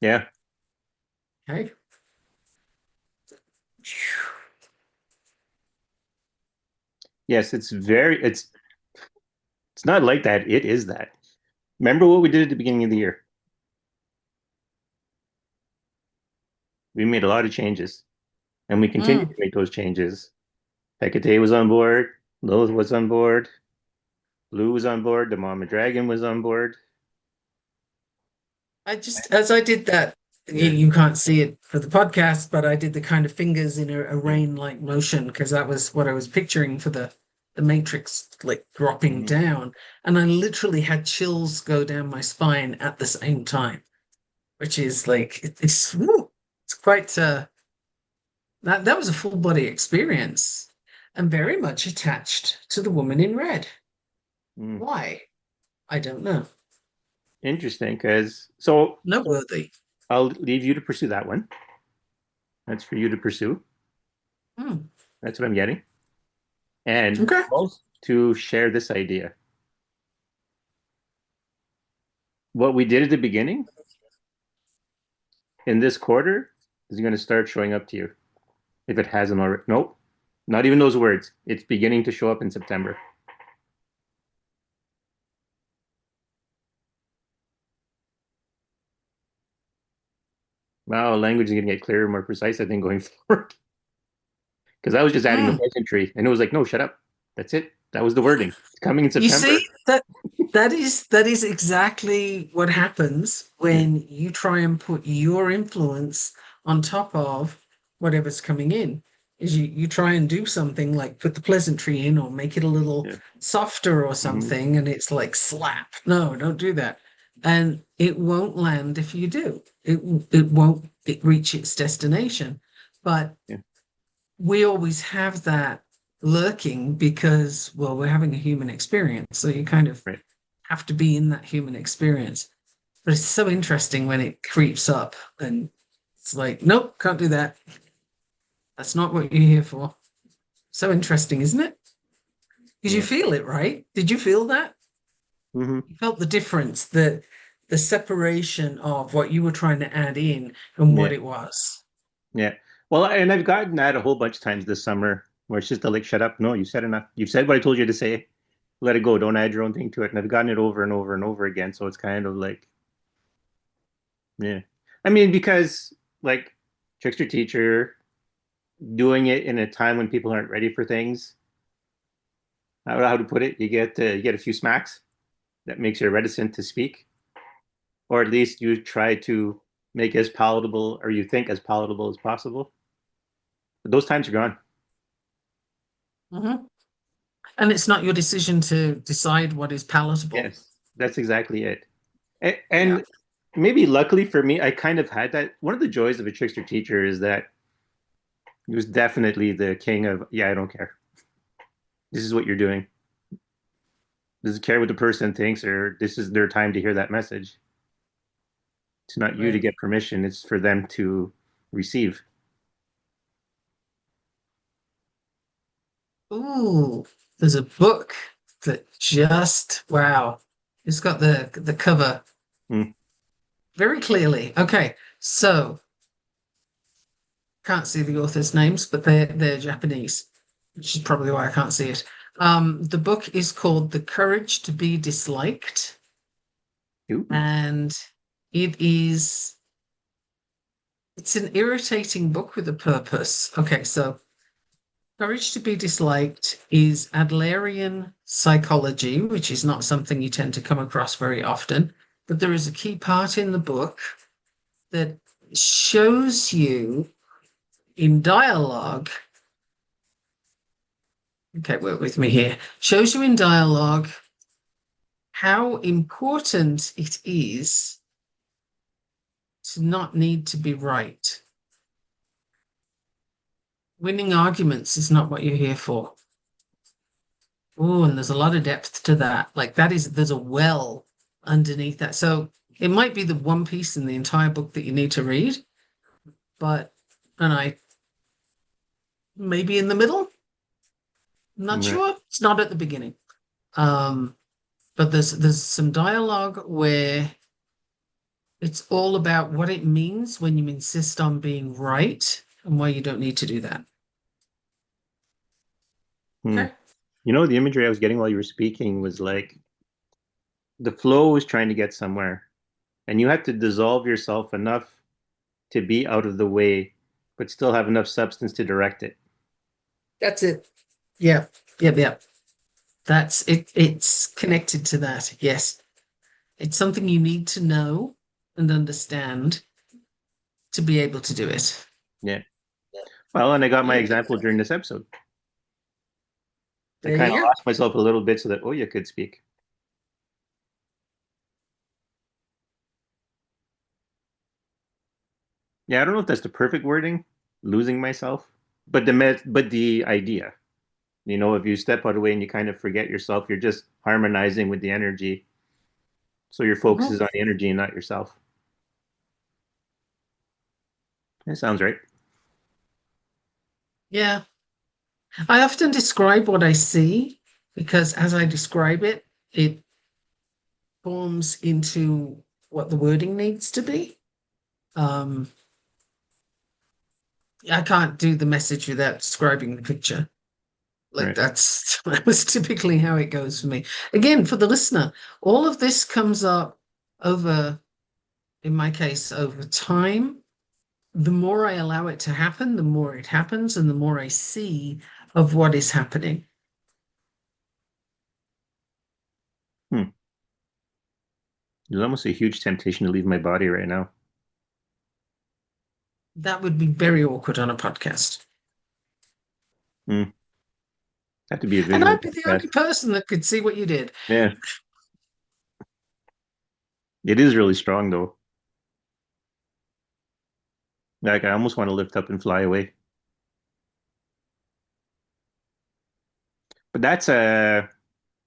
Yeah. Okay. Yes, it's not like that. It is that. Remember what we did at the beginning of the year? We made a lot of changes, and we continue to Mm. make those changes. Hecate was on board. Lilith was on board. Blue was on board. The Mama Dragon was on board. I just, as I did that, Yeah. you can't see it for the podcast, but I did the kind of fingers in a Yeah. rain-like motion because that was what I was picturing for the Matrix, like dropping Mhm. down. And I literally had chills go down my spine at the same time, which is like it's woo, it's quite that was a full body experience and very much attached to the woman in red. Mm. Why? I don't know. Interesting, because so Noteworthy. I'll leave you to pursue that one. That's for you to pursue. Hmm. That's what I'm getting. And Okay. also to share this idea. What we did at the beginning in this quarter is going to start showing up to you if it hasn't already. Nope, not even those words. It's beginning to show up in September. Wow, language is going to get clearer, more precise, I think, going forward. Because I was just adding the Hmm. pleasantry, and it was like, no, shut up. That's it. That was the wording. It's coming in You see September. that is exactly what happens Yeah, when you try and put your influence on top of whatever's coming in. Is you try and do something like put the pleasantry in or make it a little yeah. softer or Hmm. something, and it's like slap. No, don't do that. And it won't land if you do. It won't reach its destination. But Yeah, we always have that lurking because, well, we're having a human experience. So you kind of right. have to be in that human experience. But it's so interesting when it creeps up and it's like, nope, can't do that. That's not what you're here for. So interesting, isn't it? Because you Yeah. feel it, right? Did you feel that? Hmm. You felt the difference, the separation of what you were trying to add in and Yeah. what it was. Yeah. Well, and I've gotten that a whole bunch of times this summer where it's just like, shut up. No, you said enough. You've said what I told you to say. Let it go. Don't add your own thing to it. And I've gotten it over and over and over again. So it's kind of like, yeah. I mean, because like Trickster Teacher doing it in a time when people aren't ready for things, how to put it. You get a few smacks that makes you reticent to speak, or at least you try to make as palatable or you think as palatable as possible. But those times are gone. Hmm. And it's not your decision to decide what is palatable. Yes, that's exactly it. Yeah. And maybe luckily for me, I kind of had that. One of the joys of a trickster teacher is that he was definitely the king of, yeah, I don't care. This is what you're doing. Doesn't care what the person thinks, or this is their time to hear that message. It's not you to Right. get permission, it's for them to receive. Ooh, there's a book that just wow. It's got the cover Hmm. very clearly. Okay, so can't see the authors' names, but they're Japanese, which is probably why I can't see it. The book is called The Courage to Be Disliked, Ooh. and it is it's an irritating book with a purpose. Okay, so Courage to be Disliked is Adlerian psychology, which is not something you tend to come across very often. But there is a key part in the book that shows you in dialogue, okay, work with me here, shows you in dialogue how important it is to not need to be right. Winning arguments is not what you're here for. Oh, and there's a lot of depth to that. Like that is, there's a well underneath that. So it might be the one piece in the entire book that you need to read, but, and I maybe in the middle, I'm not Right. sure. It's not at the beginning. Um, but there's some dialogue where it's all about what it means when you insist on being right and why you don't need to do that. Hmm. Okay. You know, the imagery I was getting while you were speaking was like the flow was trying to get somewhere, and you had to dissolve yourself enough to be out of the way, but still have enough substance to direct it. That's it. Yeah. Yep. Yep. That's it. It's connected to that. Yes. It's something you need to know and understand to be able to do it. Yeah. Well, and I got my Yeah. example during this episode. I There kind of you go. lost myself a little bit so that Oya could speak. Yeah, I don't know if that's the perfect wording, losing myself, but but the idea. You know, if you step out of the way and you kind of forget yourself, you're just harmonizing with the energy. So your focus Mhm. is on the energy and not yourself. That sounds right. Yeah. I often describe what I see because as I describe it, it forms into what the wording needs to be. Um, I can't do the message without describing the picture. Like Right. that's typically how it goes for me. Again, for the listener, all of this comes up over, in my case, over time. The more I allow it to happen, the more it happens, and the more I see of what is happening. Hmm. There's almost a huge temptation to leave my body right now. That would be very awkward on a podcast. Hmm. Have to be a And visual I'd be the podcast. only person that could see what you did. Yeah. It is really strong though. Like I almost want to lift up and fly away. But that's a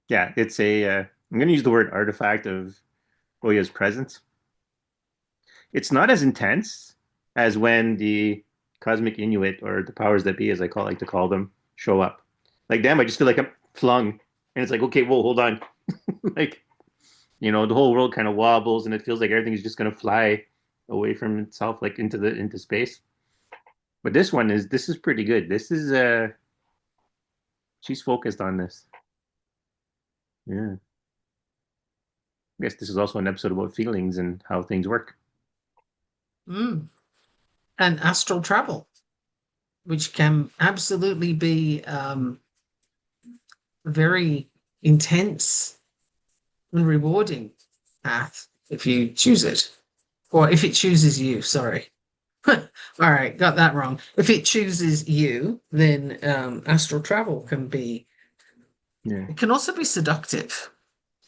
yeah, it's a I'm going to use the word artifact of Oya's presence. It's not as intense as when the cosmic Inuit or the powers that be, as like to call them, show up. Like them, I just feel like I'm flung, and it's like, okay, whoa, hold on. Like, the whole world kind of wobbles, and it feels like everything is just going to fly away from itself, like into space. But this is pretty good. This is she's focused on this. Yeah, I guess this is also an episode about feelings and how things work. Mm. And astral travel, which can absolutely be very intense and rewarding path if you choose it, or if it chooses you. Sorry. All right, got that wrong. If it chooses you, then astral travel can be. Yeah. It can also be seductive,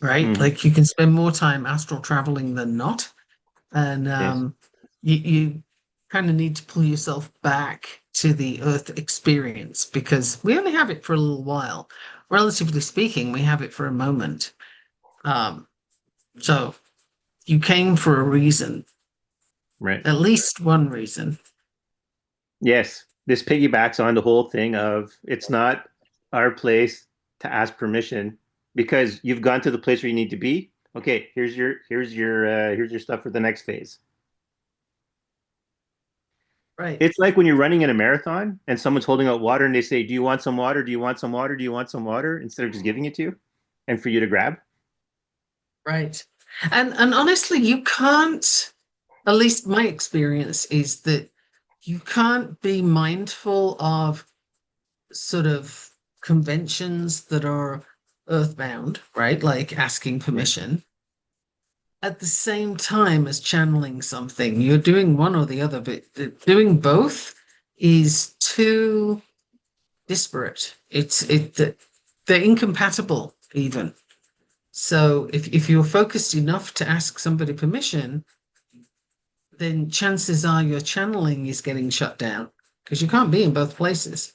right? Mm. Like you can spend more time astral traveling than not, and Yes. you kind of need to pull yourself back to the Earth experience because we only have it for a little while. Relatively speaking, we have it for a moment. Um, so you came for a reason, Right. at least one reason. Yes. This piggybacks on the whole thing of it's not our place to ask permission because you've gone to the place where you need to be. Okay, here's your stuff for the next phase. Right, It's like when you're running in a marathon and someone's holding out water and they say, "Do you want some water? Do you want some water? Do you want some water?" Instead of just giving it to you and for you to grab. right. And honestly, you can't, at least my experience is that you can't be mindful of sort of conventions that are earthbound, right? Like asking Right. permission at the same time as channeling something. You're doing one or the other, but doing both is too disparate. They're incompatible even. So if you're focused enough to ask somebody permission, then chances are your channeling is getting shut down because you can't be in both places.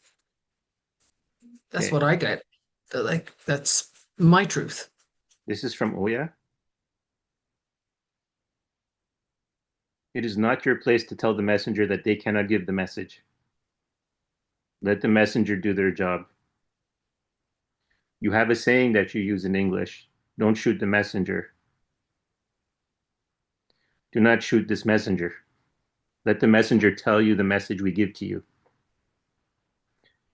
That's Okay. what I get. Like that's my truth. This is from Oya. It is not your place to tell the messenger that they cannot give the message. Let the messenger do their job. You have a saying that you use in English. Don't shoot the messenger. Do not shoot this messenger. Let the messenger tell you the message we give to you.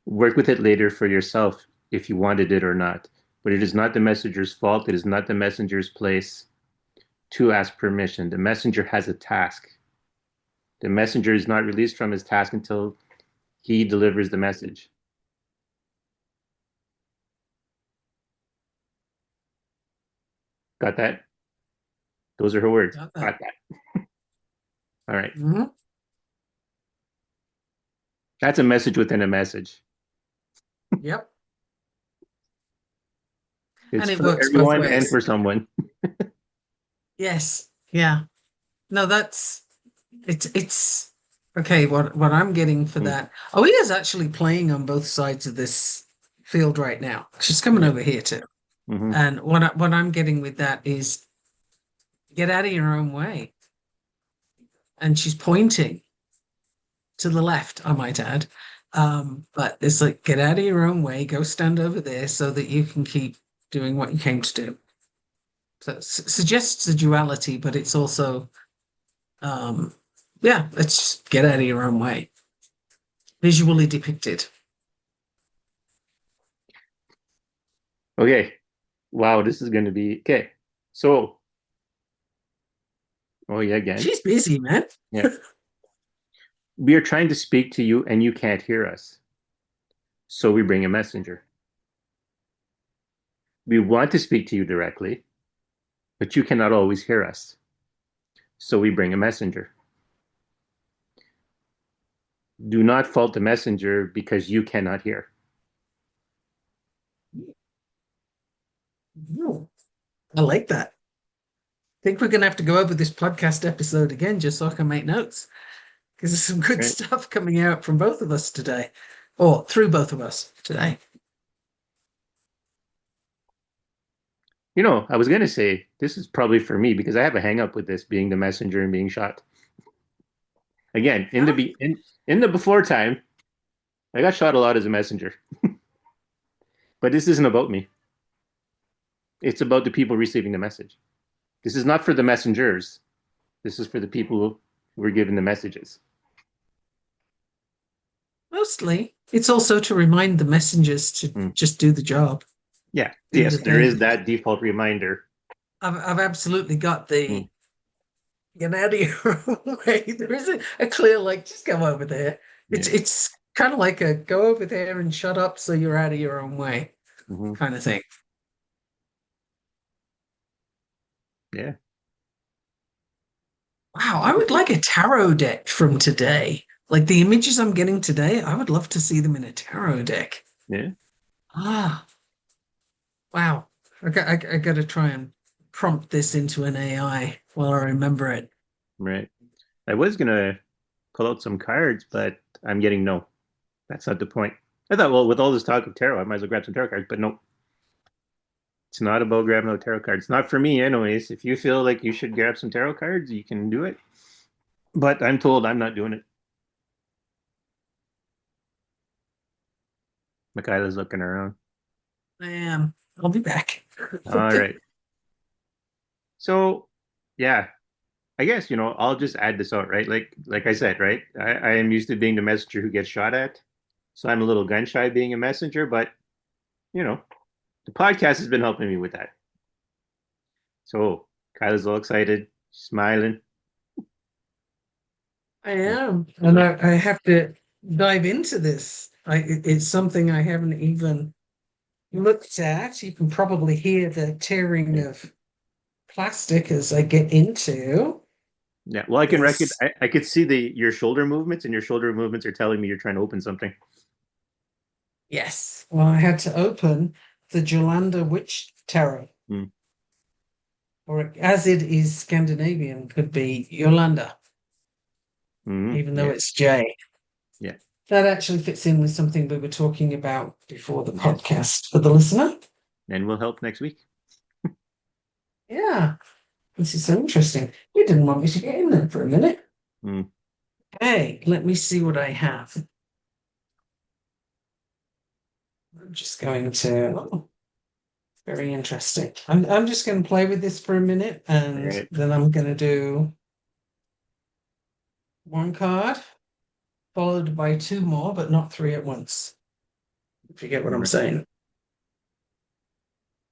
Work with it later for yourself if you wanted it or not. But it is not the messenger's fault. It is not the messenger's place to ask permission. The messenger has a task. The messenger is not released from his task until he delivers the message. Got that? Those are her words. Got that. Got that. All right. Mhm. That's a message within a message. Yep. It's And it for works both everyone and ways. for someone. Yes. Yeah. No, that's it's okay. What I'm getting for Mm, that. Oh, he is actually playing on both sides of this field right now. She's coming yeah. over here too. Mm-hmm. And what I'm getting with that is get out of your own way. And she's pointing to the left, I might add. But it's like get out of your own way, go stand over there so that you can keep doing what you came to do. So it suggests a duality, but it's also um yeah, let's just get out of your own way. Visually depicted. Okay. Wow, this is going to be okay. So, oh yeah, again. She's busy, man. Yeah. We are trying to speak to you and you can't hear us. So we bring a messenger. We want to speak to you directly, but you cannot always hear us. So we bring a messenger. Do not fault the messenger because you cannot hear. Ooh, I like that. I think we're gonna have to go over this podcast episode again just so I can make notes because there's some good Right? stuff coming out from both of us today, or through both of us today. You know, I was going to say this is probably for me because I have a hang up with this being the messenger and being shot. Again, in the before time, I got shot a lot as a messenger. But this isn't about me. It's about the people receiving the message. This is not for the messengers. This is for the people who were given the messages. Mostly, it's also to remind the messengers to Mm. just do the job, Yeah. do the Yes, there is thing. that default reminder. I've absolutely got the Mm. get out of your own way. There isn't a clear like just go over there. Yeah. It's kind of like a go over there and shut up so you're out of your own way. Hmm. kind of thing. Yeah. Wow, I would like a tarot deck from today. Like the images I'm getting today, I would love to see them in a tarot deck. Yeah. Ah, wow. I got to try and prompt this into an AI while I remember it. Right. I was gonna pull out some cards, but I'm getting no. That's not the point. I thought, well, with all this talk of tarot, I might as well grab some tarot cards, but no, it's not about grabbing out tarot cards. Not for me, anyways. If you feel like you should grab some tarot cards, you can do it. But I'm told I'm not doing it. Michaela's looking around. I am. I'll be back. All right. So, yeah, I guess, I'll just add this out, right? Like I said, right? I am used to being the messenger who gets shot at. So I'm a little gun shy being a messenger, but you know, the podcast has been helping me with that. So Kyla's all excited, smiling. I am. She's And like, I have to dive into this. It's something I haven't even looked at. You can probably hear the tearing yeah. of plastic as I get into Yeah. Well, I can reckon this. I could see the your shoulder movements, and your shoulder movements are telling me you're trying to open something. Yes. Well, I had to open the Jolanda Witch Tarot, Hmm. or as it is Scandinavian, could be Yolanda, even though Yeah. it's J. Yeah. That actually fits in with something we were talking about before the Yes. podcast for the listener. And we'll help next week. Yeah, this is so interesting. You didn't want me to get in there for a minute. Hmm. Hey, let me see what I have. I'm just going to. Oh, very interesting. I'm just going to play with this for a minute, All and right. then I'm going to do one card followed by two more, but not three at once. If you get what I'm saying.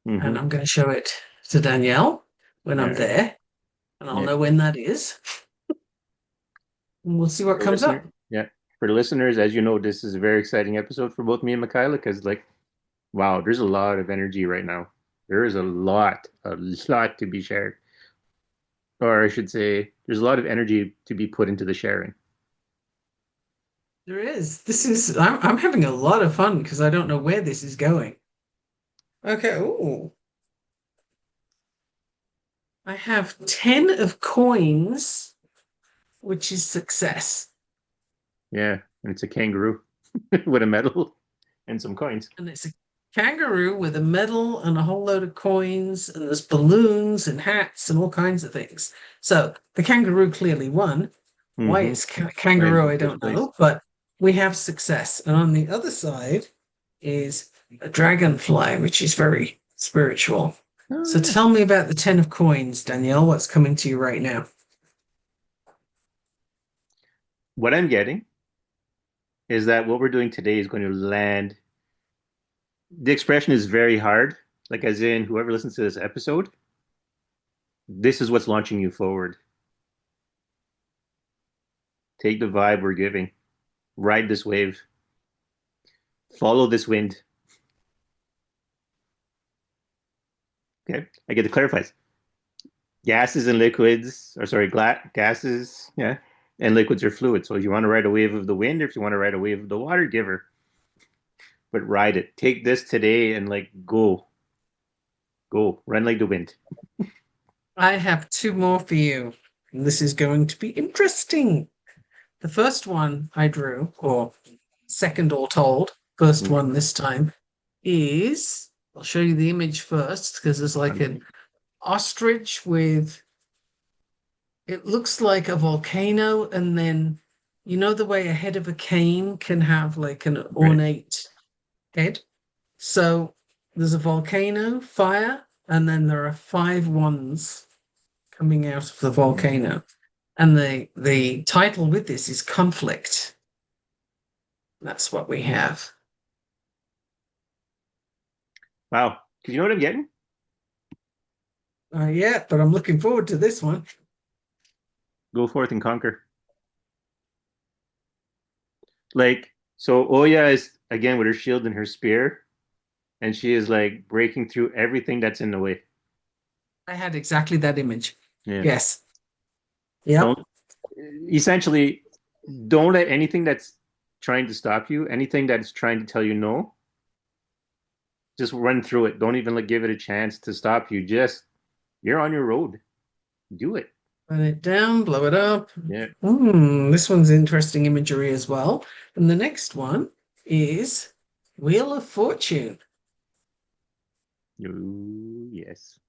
And Mm-hmm. I'm going to show it to Danielle when All I'm right. there, and I'll Yeah. know when that is, and we'll see what For comes listener, up. yeah. For the listeners, as you know, this is a very exciting episode for both me and Michaela because, like, wow, there's a lot of energy right now. There is a lot to be shared. Or I should say, there's a lot of energy to be put into the sharing. There is. This is. I'm having a lot of fun because I don't know where this is going. Okay. Oh, I have 10 of coins, which is success. Yeah, and it's a kangaroo with a medal and some coins. And it's a kangaroo with a medal and a whole load of coins, and there's balloons and hats and all kinds of things. So the kangaroo clearly won. Why Mm-hmm. it's Right, kangaroo, I first don't place. know, but we have success. And on the other side is a dragonfly, which is very spiritual. Oh So yeah. tell me about the 10 of coins, Danielle. What's coming to you right now? What I'm getting is that what we're doing today is going to land. The expression is very hard, like as in whoever listens to this episode, this is what's launching you forward. Take the vibe we're giving. Ride this wave. Follow this wind. Okay. I get to clarify. Gases and liquids, or sorry, gases, yeah, and liquids are fluid. So if you want to ride a wave of the wind, or if you want to ride a wave of the water, give her, but ride it. Take this today and like go, run like the wind. I have two more for you. And this is going to be interesting. The first one I drew, or second all told, first Mm, one this time, is I'll show you the image first because there's like an ostrich with it looks like a volcano, and then you know the way a head of a cane can have like an right. ornate head. So there's a volcano, fire, and then there are five ones coming out of the volcano. And the title with this is conflict. That's what we have. Wow. You know what I'm getting? Yeah, but I'm looking forward to this one. Go forth and conquer. Like, so Oya is again with her shield and her spear, and she is like breaking through everything that's in the way. I had exactly that image. Yeah. Yes. Yep. Don't essentially don't let anything that's trying to stop you, anything that's trying to tell you no, just run through it. Don't even like give it a chance to stop you. Just you're on your road. Do it. Burn it down, blow it up. Yeah. This one's interesting imagery as well. And the next one is Wheel of Fortune. Ooh, yes.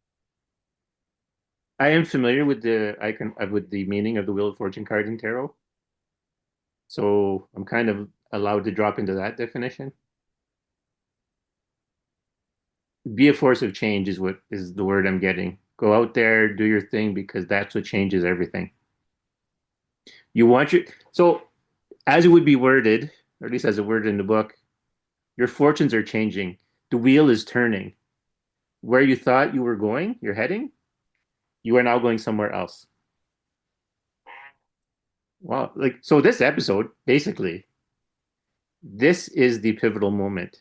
I am familiar with the icon with the meaning of the Wheel of Fortune cards in tarot. So I'm kind of allowed to drop into that definition. Be a force of change is what is the word I'm getting. Go out there, do your thing because that's what changes everything. You want your so as it would be worded, or at least as a word in the book, your fortunes are changing. The wheel is turning. Where you thought you were going, you're heading, you are now going somewhere else. Wow, like so this episode, basically, this is the pivotal moment.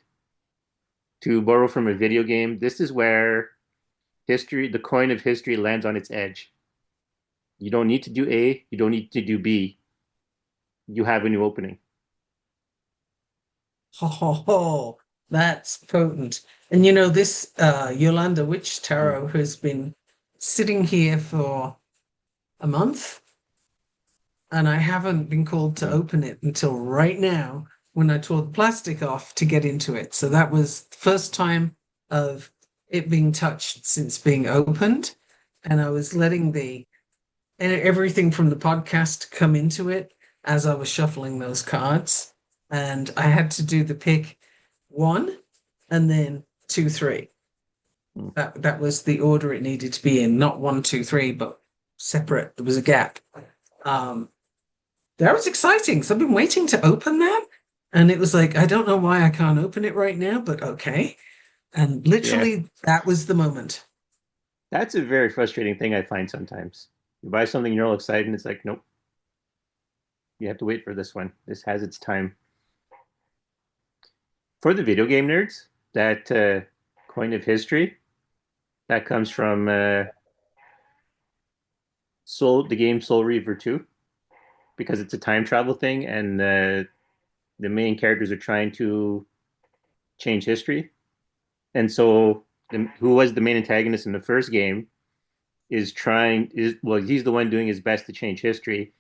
To borrow from a video game, this is where history, the coin of history lands on its edge. You don't need to do A, you don't need to do B. You have a new opening. Ho, ho, ho. That's potent. And you know, this Yolanda Witch Mm. Tarot has been sitting here for a month, and I haven't been called to Mm. open it until right now when I tore the plastic off to get into it. So that was the first time of it being touched since being opened. And I was letting the and everything from the podcast come into it as I was shuffling those cards. And I had to do the pick one and then two, three. Mm. That was the order it needed to be in, not one, two, three, but separate. There was a gap. Um, that was exciting. So I've been waiting to open that. And it was like, I don't know why I can't open it right now, but okay. And Yeah, literally that was the moment. that's a very frustrating thing I find sometimes. You buy something, you're all excited, and it's like, nope, you have to wait for this one. This has its time. For the video game nerds, that coin of history, that comes from the game Soul Reaver 2, because it's a time travel thing, and the main characters are trying to change history. And so, who was the main antagonist in the first game he's the one doing his best to change history.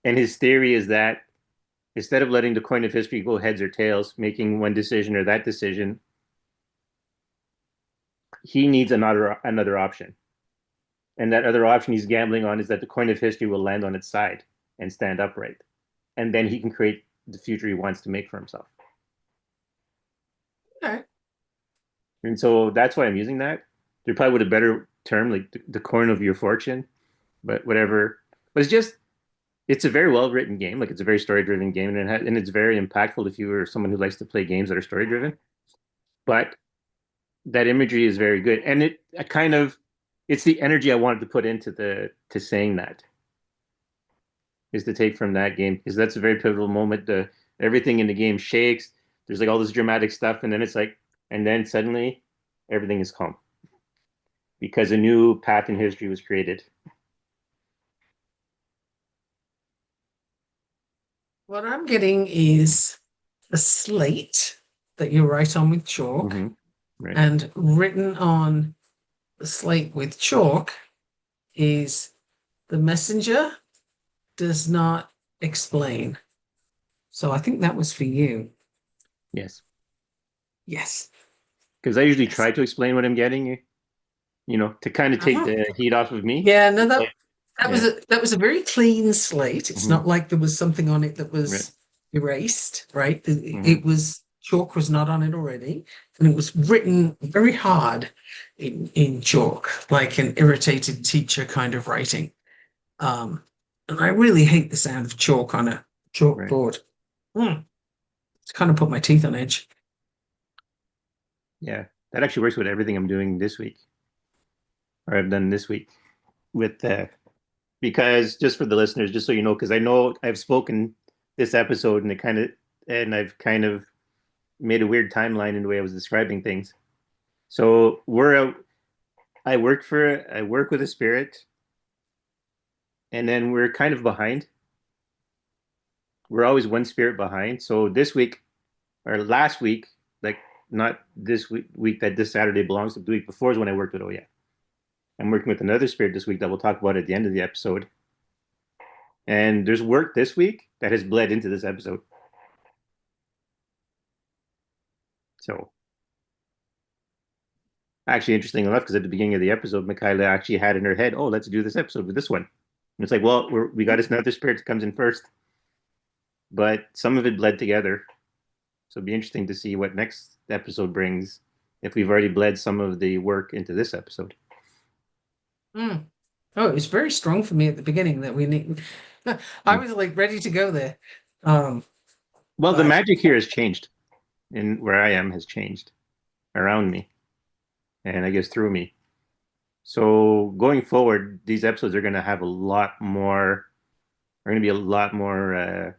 And his theory is that instead of letting the coin of history go heads or tails, making one decision or that decision, he needs another option. And that other option he's gambling on is that the coin of history will land on its side and stand upright. And then he can create the future he wants to make for himself. Okay. And so that's why I'm using that. There probably would a better term, like the coin of your fortune, but whatever. But it's a very well written game. Like it's a very story driven game, and it's very impactful if you are someone who likes to play games that are story driven. But that imagery is very good, and it I kind of it's the energy I wanted to put into the to saying that is to take from that game because that's a very pivotal moment. The everything in the game shakes. There's like all this dramatic stuff, and then it's like, and then suddenly everything is calm because a new path in history was created. What I'm getting is a slate that you write on with chalk, Hmm. Right. and written on the slate with chalk is the messenger does not explain. So I think that was for you. Yes. Yes. Because I usually Yes. try to explain what I'm getting, to kind of take Uh-huh. the heat off of me. Yeah, no, that was Yeah. a very clean slate. It's Hmm. not like there was something on it that Right. was erased, right? Hmm. It was chalk was not on it already, and it was written very hard in chalk, like an irritated teacher kind of writing. Um, and I really hate the sound of chalk on a Right. chalkboard. It's kind of put my teeth on edge. Yeah. That actually works with everything I'm doing this week, or I've done this week with because just for the listeners, just so you know, because I know I've spoken this episode and I've kind of made a weird timeline in the way I was describing things. So we're out. I work with a spirit, and then we're kind of behind. We're always one spirit behind. So this week or last week, like not this week that this Saturday belongs to, the week before is when I worked with Oya. I'm working with another spirit this week that we'll talk about at the end of the episode. And there's work this week that has bled into this episode. So actually, interesting enough, because at the beginning of the episode, Michaela actually had in her head, "Oh, let's do this episode with this one." And it's like, well, we got another spirit that comes in first, but some of it bled together. So it'd be interesting to see what next episode brings if we've already bled some of the work into this episode. Mm. Oh, it was very strong for me at the beginning that we need. I was like ready to go there. Well, the But magic here has changed, and where I am has changed around me, and I guess through me. So going forward, these episodes are going to have a lot more. Are going to be a lot more.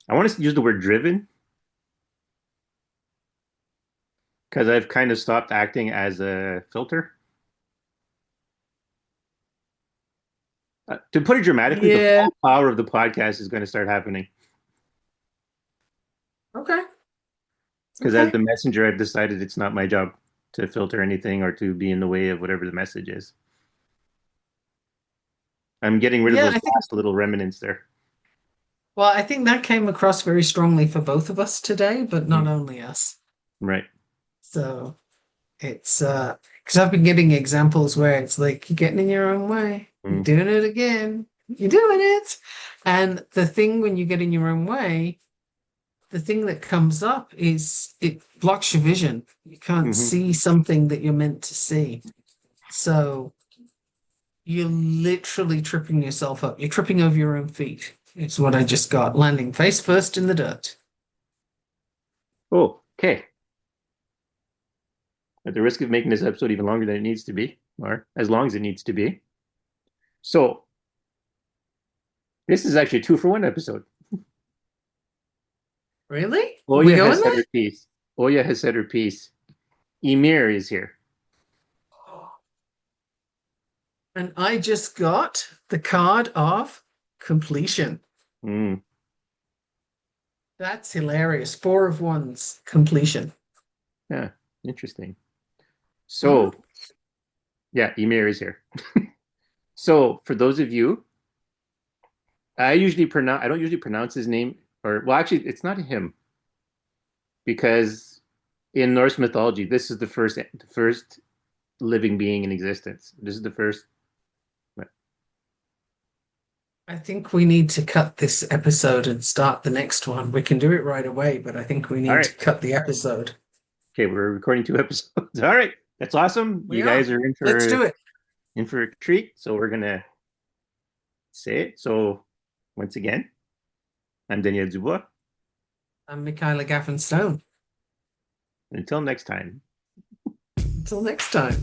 I want to use the word driven because I've kind of stopped acting as a filter. To put it dramatically, the yeah, full power of the podcast is going to start happening okay, because as okay. the messenger, I've decided it's not my job to filter anything or to be in the way of whatever the message is. I'm getting rid of Yeah, those I think, last little remnants there. well, I think that came across very strongly for both of us today, but not Mm, only us. right. So it's because I've been getting examples where it's like you're getting in your own way, you're Mm, doing it again, you're doing it. And the thing when you get in your own way, the thing that comes up is it blocks your vision. You can't hmm see something that you're meant to see. So you're literally tripping yourself up. You're tripping over your own feet. It's what I just got, landing face first in the dirt. Oh, okay. At the risk of making this episode even longer than it needs to be, or as long as it needs to be. So this is actually a 2-for-1 episode. Really? We Oya going has said there? her piece. Oya has said her piece. Emir is here. And I just got the card of completion. Mm, That's hilarious. Four of Wands, completion. yeah, interesting. Hmm? So, yeah, Emir is here. So, for those of you, I don't usually pronounce his name, or well, actually, it's not him because in Norse mythology, this is the first living being in existence. This is the first. I think we need to cut this episode and start the next one. We can do it right away, but I think we All need right, to cut the episode. okay, we're recording 2 episodes. All right, that's awesome. We You are. guys are Let's do it. in for a treat. So we're gonna say it. So once again, I'm Daniel Dubois. I'm Michaela Gaffin Stone. Until next time. Until next time.